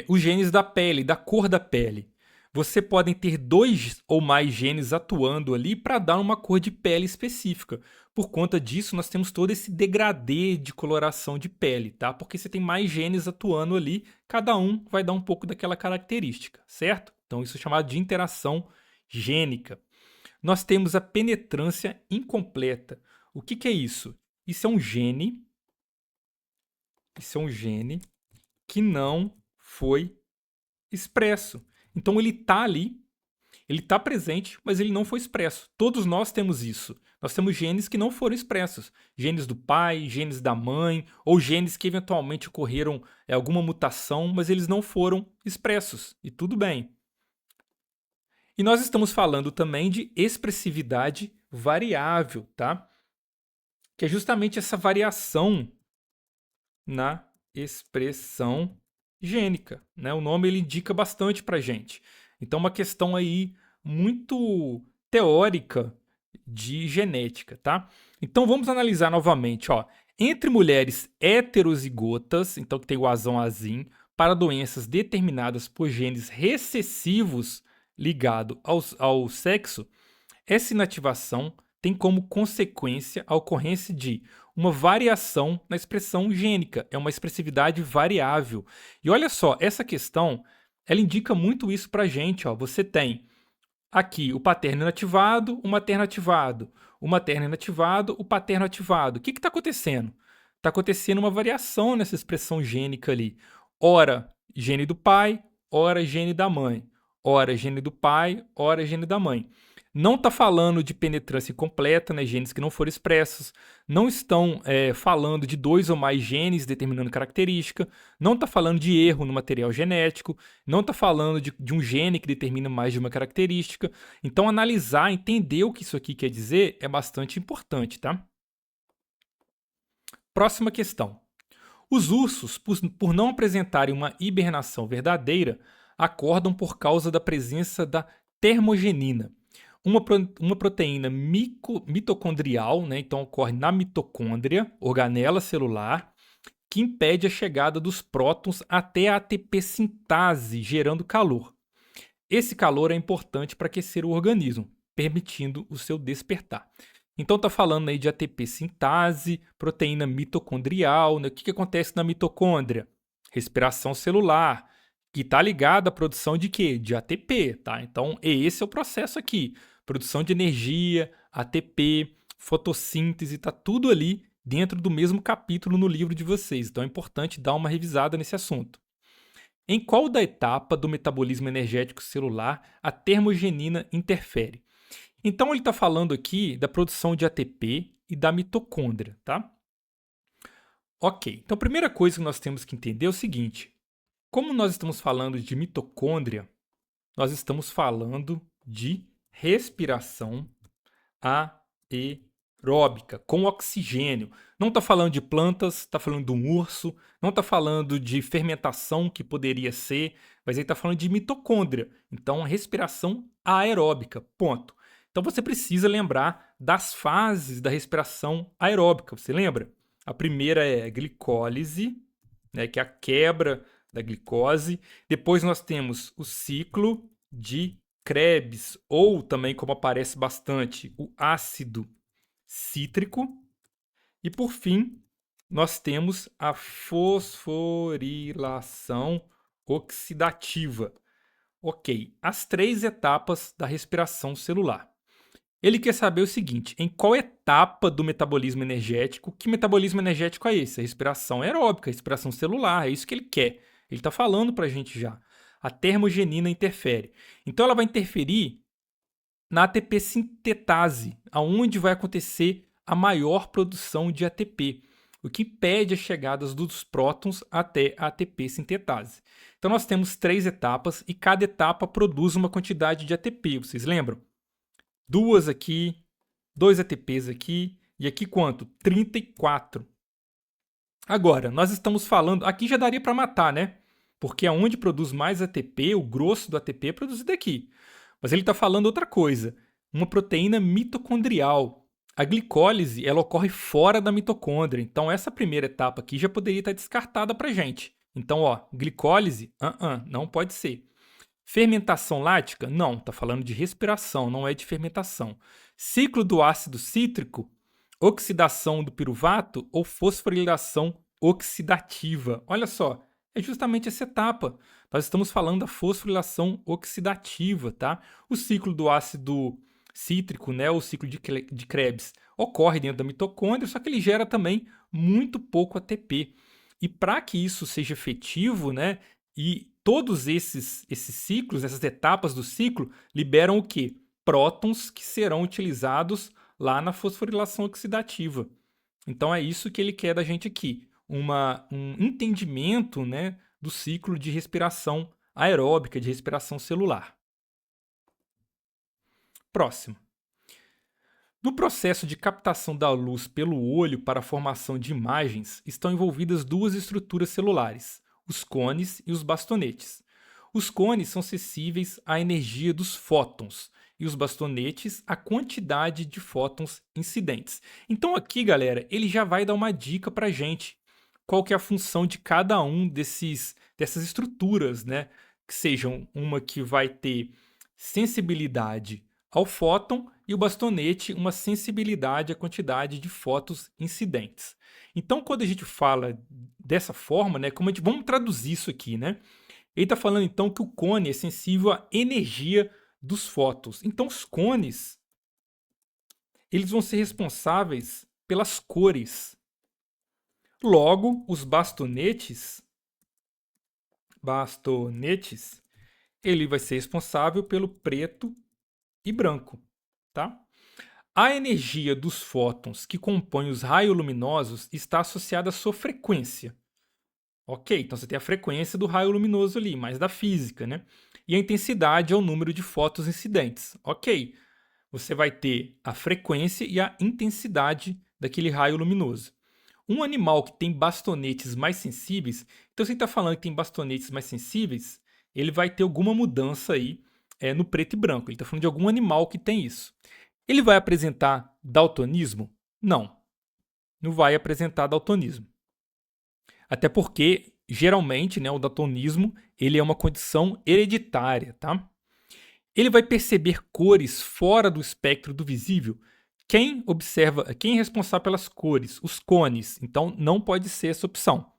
os genes da pele, da cor da pele. Você pode ter dois ou mais genes atuando ali para dar uma cor de pele específica. Por conta disso, nós temos todo esse degradê de coloração de pele, tá? Porque você tem mais genes atuando ali, cada um vai dar um pouco daquela característica, certo? Então, isso é chamado de interação gênica. Nós temos a penetrância incompleta. O que é isso? Isso é um gene que não foi expresso. Então ele está ali, ele está presente, mas ele não foi expresso. Todos nós temos isso. Nós temos genes que não foram expressos. Genes do pai, genes da mãe, ou genes que eventualmente ocorreram alguma mutação, mas eles não foram expressos. E tudo bem. E nós estamos falando também de expressividade variável, tá? Que é justamente essa variação na expressão gênica, né? O nome ele indica bastante para gente. Então, uma questão aí muito teórica de genética, tá? Então, vamos analisar novamente, ó. Entre mulheres heterozigotas, então que tem o azão azim, para doenças determinadas por genes recessivos ligado ao sexo, essa inativação tem como consequência a ocorrência de uma variação na expressão gênica, é uma expressividade variável. E olha só, essa questão, ela indica muito isso para a gente. Ó. Você tem aqui o paterno inativado, o materno ativado, o materno inativado, o paterno ativado. O que está acontecendo? Está acontecendo uma variação nessa expressão gênica ali. Ora, gene do pai, ora, gene da mãe. Ora, gene do pai, ora, gene da mãe. Não está falando de penetrância completa, né, genes que não foram expressos. Não estão falando de dois ou mais genes determinando característica. Não está falando de erro no material genético. Não está falando de um gene que determina mais de uma característica. Então, analisar, entender o que isso aqui quer dizer é bastante importante, tá? Próxima questão. Os ursos, por não apresentarem uma hibernação verdadeira, acordam por causa da presença da termogenina, uma proteína mitocondrial, né? Então ocorre na mitocôndria, organela celular, que impede a chegada dos prótons até a ATP sintase, gerando calor. Esse calor é importante para aquecer o organismo, permitindo o seu despertar. Então está falando aí de ATP sintase, proteína mitocondrial, né? O que acontece na mitocôndria? Respiração celular, que está ligada à produção de quê? De ATP, tá? Então esse é o processo aqui. Produção de energia, ATP, fotossíntese, está tudo ali dentro do mesmo capítulo no livro de vocês. Então é importante dar uma revisada nesse assunto. Em qual da etapa do metabolismo energético celular a termogenina interfere? Então ele está falando aqui da produção de ATP e da mitocôndria, tá? Ok, então a primeira coisa que nós temos que entender é o seguinte: como nós estamos falando de mitocôndria, nós estamos falando de respiração aeróbica, com oxigênio. Não está falando de plantas, está falando de um urso, não está falando de fermentação, que poderia ser, mas ele está falando de mitocôndria. Então, respiração aeróbica, ponto. Então, você precisa lembrar das fases da respiração aeróbica. Você lembra? A primeira é a glicólise, né, que é a quebra da glicose. Depois nós temos o ciclo de Krebs, ou também, como aparece bastante, o ácido cítrico. E por fim, nós temos a fosforilação oxidativa. Ok, as 3 etapas da respiração celular. Ele quer saber o seguinte: em qual etapa do metabolismo energético, que metabolismo energético é esse? A respiração aeróbica, a respiração celular, é isso que ele quer. Ele está falando para a gente já. A termogenina interfere. Então ela vai interferir na ATP sintetase, aonde vai acontecer a maior produção de ATP, o que impede as chegadas dos prótons até a ATP sintetase. Então nós temos 3 etapas e cada etapa produz uma quantidade de ATP, vocês lembram? 2 aqui, 2 ATPs aqui, e aqui quanto? 34. Agora, nós estamos falando, aqui já daria para matar, né? Porque aonde produz mais ATP, o grosso do ATP é produzido aqui. Mas ele está falando outra coisa, uma proteína mitocondrial. A glicólise, ela ocorre fora da mitocôndria, então essa primeira etapa aqui já poderia estar descartada para gente. Então, ó, glicólise, não pode ser. Fermentação lática? Não, está falando de respiração, não é de fermentação. Ciclo do ácido cítrico? Oxidação do piruvato ou fosforilação oxidativa? Olha só, é justamente essa etapa. Nós estamos falando da fosforilação oxidativa, tá? O ciclo do ácido cítrico, né, o ciclo de Krebs, ocorre dentro da mitocôndria, só que ele gera também muito pouco ATP. E para que isso seja efetivo, né, e todos esses ciclos, essas etapas do ciclo, liberam o quê? Prótons que serão utilizados lá na fosforilação oxidativa. Então é isso que ele quer da gente aqui, um entendimento, né, do ciclo de respiração aeróbica, de respiração celular. Próximo. No processo de captação da luz pelo olho para a formação de imagens, estão envolvidas 2 estruturas celulares, os cones e os bastonetes. Os cones são sensíveis à energia dos fótons e os bastonetes à quantidade de fótons incidentes. Então aqui, galera, ele já vai dar uma dica para a gente. Qual que é a função de cada um dessas estruturas, né? Que sejam uma que vai ter sensibilidade ao fóton e o bastonete uma sensibilidade à quantidade de fótons incidentes. Então, quando a gente fala dessa forma, né, vamos traduzir isso aqui, né? Ele está falando então que o cone é sensível à energia dos fótons. Então, os cones eles vão ser responsáveis pelas cores. Logo, os bastonetes, ele vai ser responsável pelo preto e branco, tá? A energia dos fótons que compõem os raios luminosos está associada à sua frequência. Ok, então você tem a frequência do raio luminoso ali, mais da física, né? E a intensidade é o número de fótons incidentes. Ok, você vai ter a frequência e a intensidade daquele raio luminoso. Um animal que tem bastonetes mais sensíveis, então você está falando que tem bastonetes mais sensíveis, ele vai ter alguma mudança aí no preto e branco. Ele está falando de algum animal que tem isso. Ele vai apresentar daltonismo? Não, não vai apresentar daltonismo. Até porque, geralmente, né, o daltonismo ele é uma condição hereditária, tá? Ele vai perceber cores fora do espectro do visível. Quem é responsável pelas cores? Os cones. Então, não pode ser essa opção.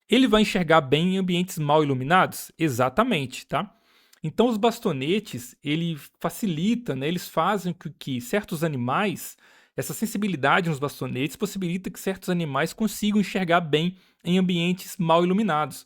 Ele vai enxergar bem em ambientes mal iluminados? Exatamente, tá? Então, os bastonetes, ele facilita, né, eles fazem com que certos animais, essa sensibilidade nos bastonetes possibilita que certos animais consigam enxergar bem em ambientes mal iluminados.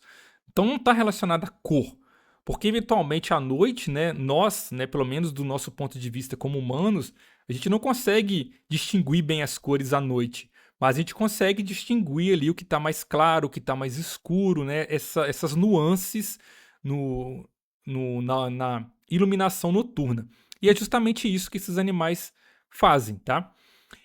Então, não está relacionado à cor. Porque, eventualmente, à noite, né, nós, né, pelo menos do nosso ponto de vista como humanos, a gente não consegue distinguir bem as cores à noite. Mas a gente consegue distinguir ali o que está mais claro, o que está mais escuro, né, essas nuances na iluminação noturna. E é justamente isso que esses animais fazem, tá?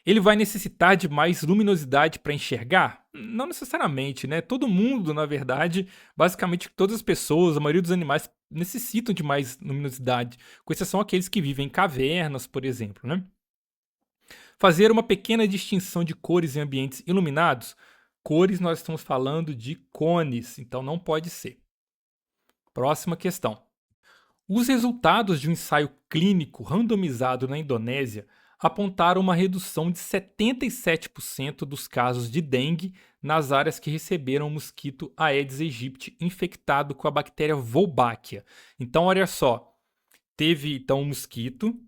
Ele vai necessitar de mais luminosidade para enxergar? Não necessariamente, né? Todo mundo, na verdade, basicamente todas as pessoas, a maioria dos animais necessitam de mais luminosidade, com exceção aqueles que vivem em cavernas, por exemplo, né? Fazer uma pequena distinção de cores em ambientes iluminados? Cores nós estamos falando de cones, então não pode ser. Próxima questão. Os resultados de um ensaio clínico randomizado na Indonésia apontaram uma redução de 77% dos casos de dengue nas áreas que receberam o mosquito Aedes aegypti infectado com a bactéria Wolbachia. Então, olha só, teve então um mosquito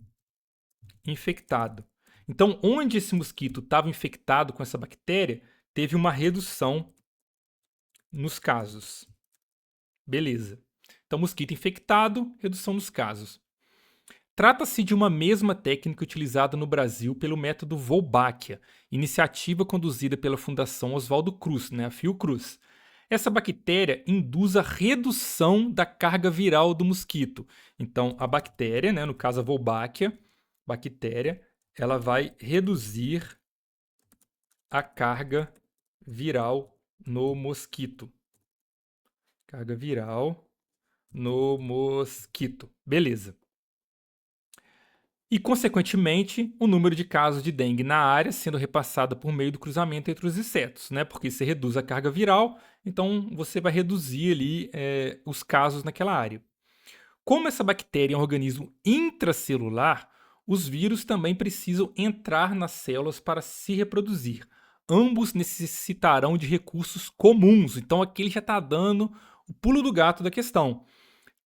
infectado. Então, onde esse mosquito estava infectado com essa bactéria, teve uma redução nos casos. Beleza. Então, mosquito infectado, redução nos casos. Trata-se de uma mesma técnica utilizada no Brasil pelo método Wolbachia, iniciativa conduzida pela Fundação Oswaldo Cruz, a Fiocruz. Essa bactéria induz a redução da carga viral do mosquito. Então, a bactéria, no caso a Wolbachia, ela vai reduzir a carga viral no mosquito. Carga viral no mosquito. Beleza. E, consequentemente, o número de casos de dengue na área sendo repassado por meio do cruzamento entre os insetos, Porque você reduz a carga viral, então você vai reduzir ali os casos naquela área. Como essa bactéria é um organismo intracelular, os vírus também precisam entrar nas células para se reproduzir. Ambos necessitarão de recursos comuns. Então aqui ele já está dando o pulo do gato da questão.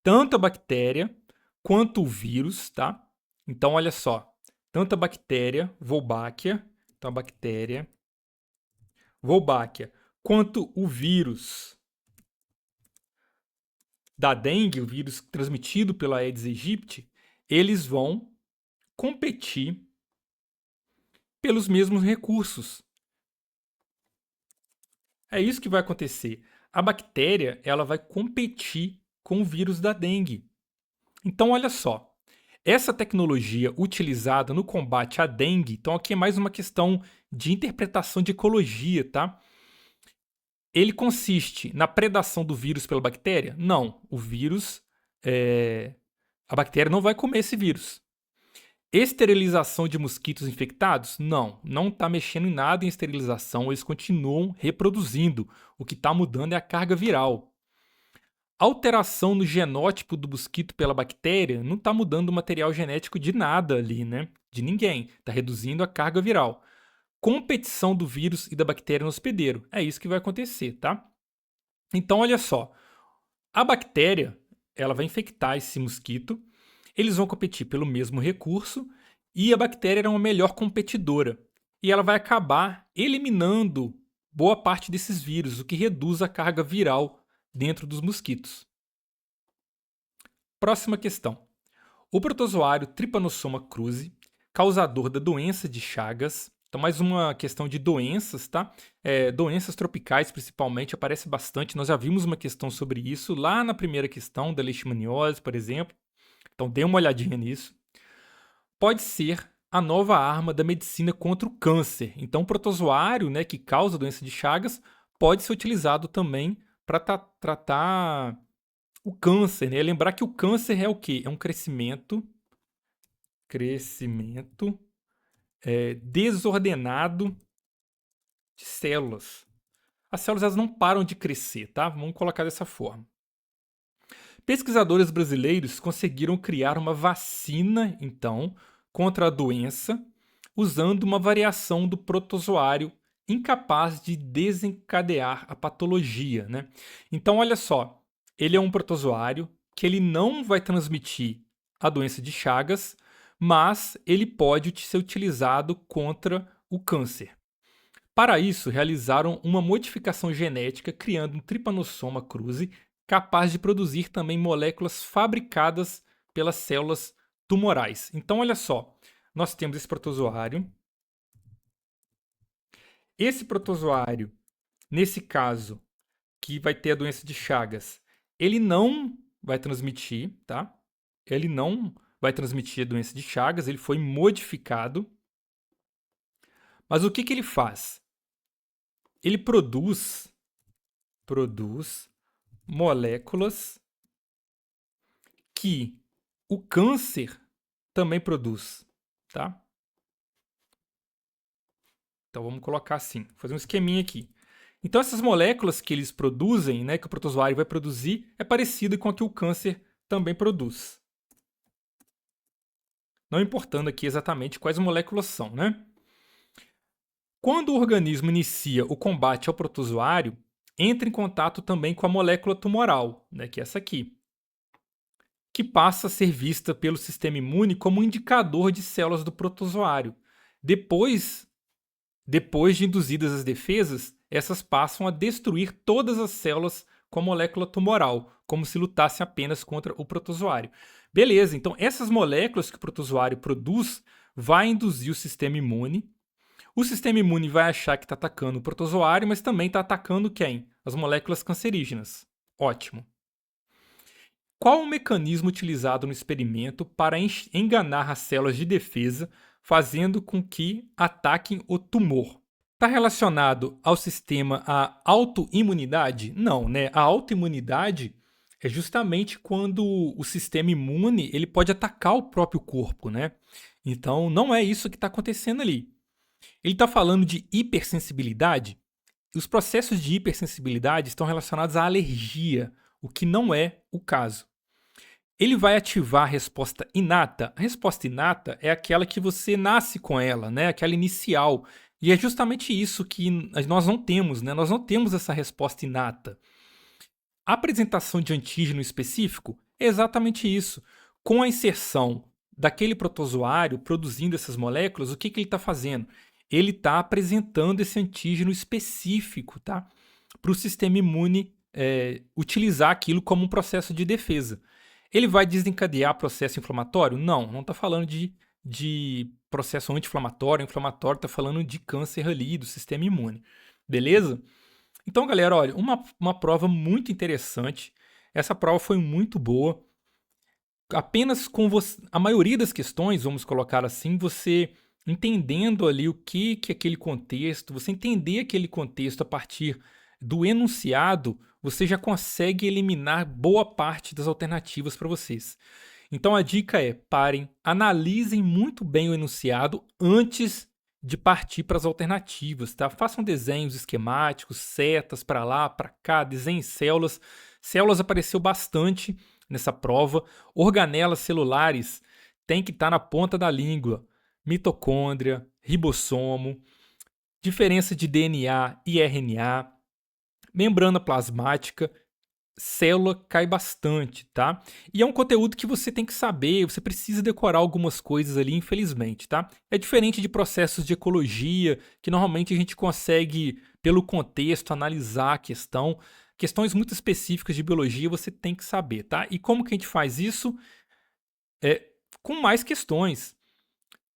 Tanto a bactéria quanto o vírus, tá? Então olha só, tanto a bactéria Wolbachia, então a bactéria Wolbachia, quanto o vírus da dengue, o vírus transmitido pela Aedes aegypti, eles vão competir pelos mesmos recursos. É isso que vai acontecer. A bactéria, ela vai competir com o vírus da dengue. Então, olha só. Essa tecnologia utilizada no combate à dengue, então aqui é mais uma questão de interpretação de ecologia, tá? Ele consiste na predação do vírus pela bactéria? Não. O vírus, a bactéria não vai comer esse vírus. Esterilização de mosquitos infectados? Não, não está mexendo em nada em esterilização, eles continuam reproduzindo. O que está mudando é a carga viral. Alteração no genótipo do mosquito pela bactéria não está mudando o material genético de nada ali, De ninguém. Está reduzindo a carga viral. Competição do vírus e da bactéria no hospedeiro. É isso que vai acontecer, tá? Então, olha só. A bactéria, ela vai infectar esse mosquito. Eles vão competir pelo mesmo recurso e a bactéria era uma melhor competidora. E ela vai acabar eliminando boa parte desses vírus, o que reduz a carga viral dentro dos mosquitos. Próxima questão. O protozoário Trypanosoma cruzi, causador da doença de Chagas. Então, mais uma questão de doenças, tá? Doenças tropicais, principalmente, aparece bastante. Nós já vimos uma questão sobre isso lá na primeira questão, da leishmaniose, por exemplo. Então, dê uma olhadinha nisso. Pode ser a nova arma da medicina contra o câncer. Então, o protozoário, que causa a doença de Chagas, pode ser utilizado também para tratar o câncer. Lembrar que o câncer é o quê? É um crescimento desordenado de células. As células elas não param de crescer, tá? Vamos colocar dessa forma. Pesquisadores brasileiros conseguiram criar uma vacina, então, contra a doença, usando uma variação do protozoário incapaz de desencadear a patologia, Então, olha só, ele é um protozoário que ele não vai transmitir a doença de Chagas, mas ele pode ser utilizado contra o câncer. Para isso, realizaram uma modificação genética criando um Trypanosoma cruzi capaz de produzir também moléculas fabricadas pelas células tumorais. Então, olha só, nós temos esse protozoário. Esse protozoário, nesse caso, que vai ter a doença de Chagas, ele não vai transmitir, tá? Ele não vai transmitir a doença de Chagas, ele foi modificado. Mas o que ele faz? Ele produz moléculas que o câncer também produz, tá? Então vamos colocar assim, vou fazer um esqueminha aqui. Então essas moléculas que eles produzem, que o protozoário vai produzir, é parecido com a que o câncer também produz. não importando aqui exatamente quais moléculas são, né? Quando o organismo inicia o combate ao protozoário, entra em contato também com a molécula tumoral, né, que é essa aqui, que passa a ser vista pelo sistema imune como um indicador de células do protozoário. Depois, depois de induzidas as defesas, essas passam a destruir todas as células com a molécula tumoral, como se lutasse apenas contra o protozoário. Beleza, então essas moléculas que o protozoário produz vai induzir o sistema imune. O sistema imune vai achar que está atacando o protozoário, mas também está atacando quem? As moléculas cancerígenas. Ótimo. Qual o mecanismo utilizado no experimento para enganar as células de defesa, fazendo com que ataquem o tumor? Está relacionado ao sistema a autoimunidade? Não, né? A autoimunidade é justamente quando o sistema imune ele pode atacar o próprio corpo, né? Então não é isso que está acontecendo ali. Ele está falando de hipersensibilidade. Os processos de hipersensibilidade estão relacionados à alergia, o que não é o caso. Ele vai ativar a resposta inata. A resposta inata é aquela que você nasce com ela, né? Aquela inicial. E é justamente isso que nós não temos, né? Nós não temos essa resposta inata. A apresentação de antígeno específico é exatamente isso. Com a inserção daquele protozoário produzindo essas moléculas, o que ele está fazendo? Ele está apresentando esse antígeno específico, tá? Para o sistema imune utilizar aquilo como um processo de defesa. Ele vai desencadear processo inflamatório? Não está falando de processo anti-inflamatório. Inflamatório está falando de câncer ali do sistema imune. Beleza? Então, galera, olha, uma prova muito interessante. Essa prova foi muito boa. Apenas com você, a maioria das questões, vamos colocar assim, você entendendo ali o que aquele contexto, você entender aquele contexto a partir do enunciado, você já consegue eliminar boa parte das alternativas para vocês. Então a dica é: parem, analisem muito bem o enunciado antes de partir para as alternativas, tá? Façam desenhos esquemáticos, setas para lá, para cá, desenhem células. Células apareceu bastante nessa prova. Organelas celulares tem que estar na ponta da língua. Mitocôndria, ribossomo, diferença de DNA e RNA, membrana plasmática, célula cai bastante, tá? E é um conteúdo que você tem que saber, você precisa decorar algumas coisas ali, infelizmente, tá? É diferente de processos de ecologia, que normalmente a gente consegue, pelo contexto, analisar a questão. Questões muito específicas de biologia você tem que saber, tá? E como que a gente faz isso? Com mais questões.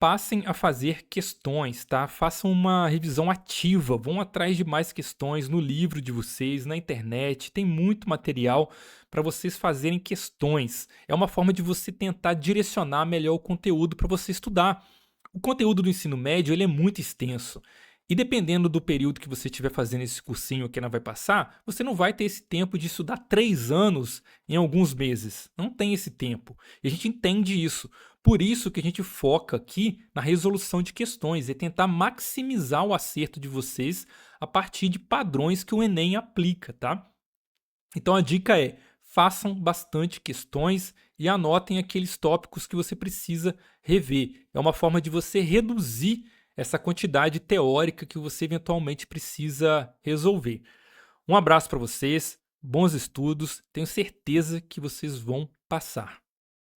Passem a fazer questões, tá? Façam uma revisão ativa, vão atrás de mais questões no livro de vocês, na internet, tem muito material para vocês fazerem questões. É uma forma de você tentar direcionar melhor o conteúdo para você estudar. O conteúdo do ensino médio ele é muito extenso. E dependendo do período que você estiver fazendo esse cursinho que ela vai passar, você não vai ter esse tempo de estudar 3 anos em alguns meses. Não tem esse tempo. E a gente entende isso. Por isso que a gente foca aqui na resolução de questões e tentar maximizar o acerto de vocês a partir de padrões que o Enem aplica, tá? Então a dica é: façam bastante questões e anotem aqueles tópicos que você precisa rever. É uma forma de você reduzir essa quantidade teórica que você eventualmente precisa resolver. Um abraço para vocês, bons estudos, tenho certeza que vocês vão passar.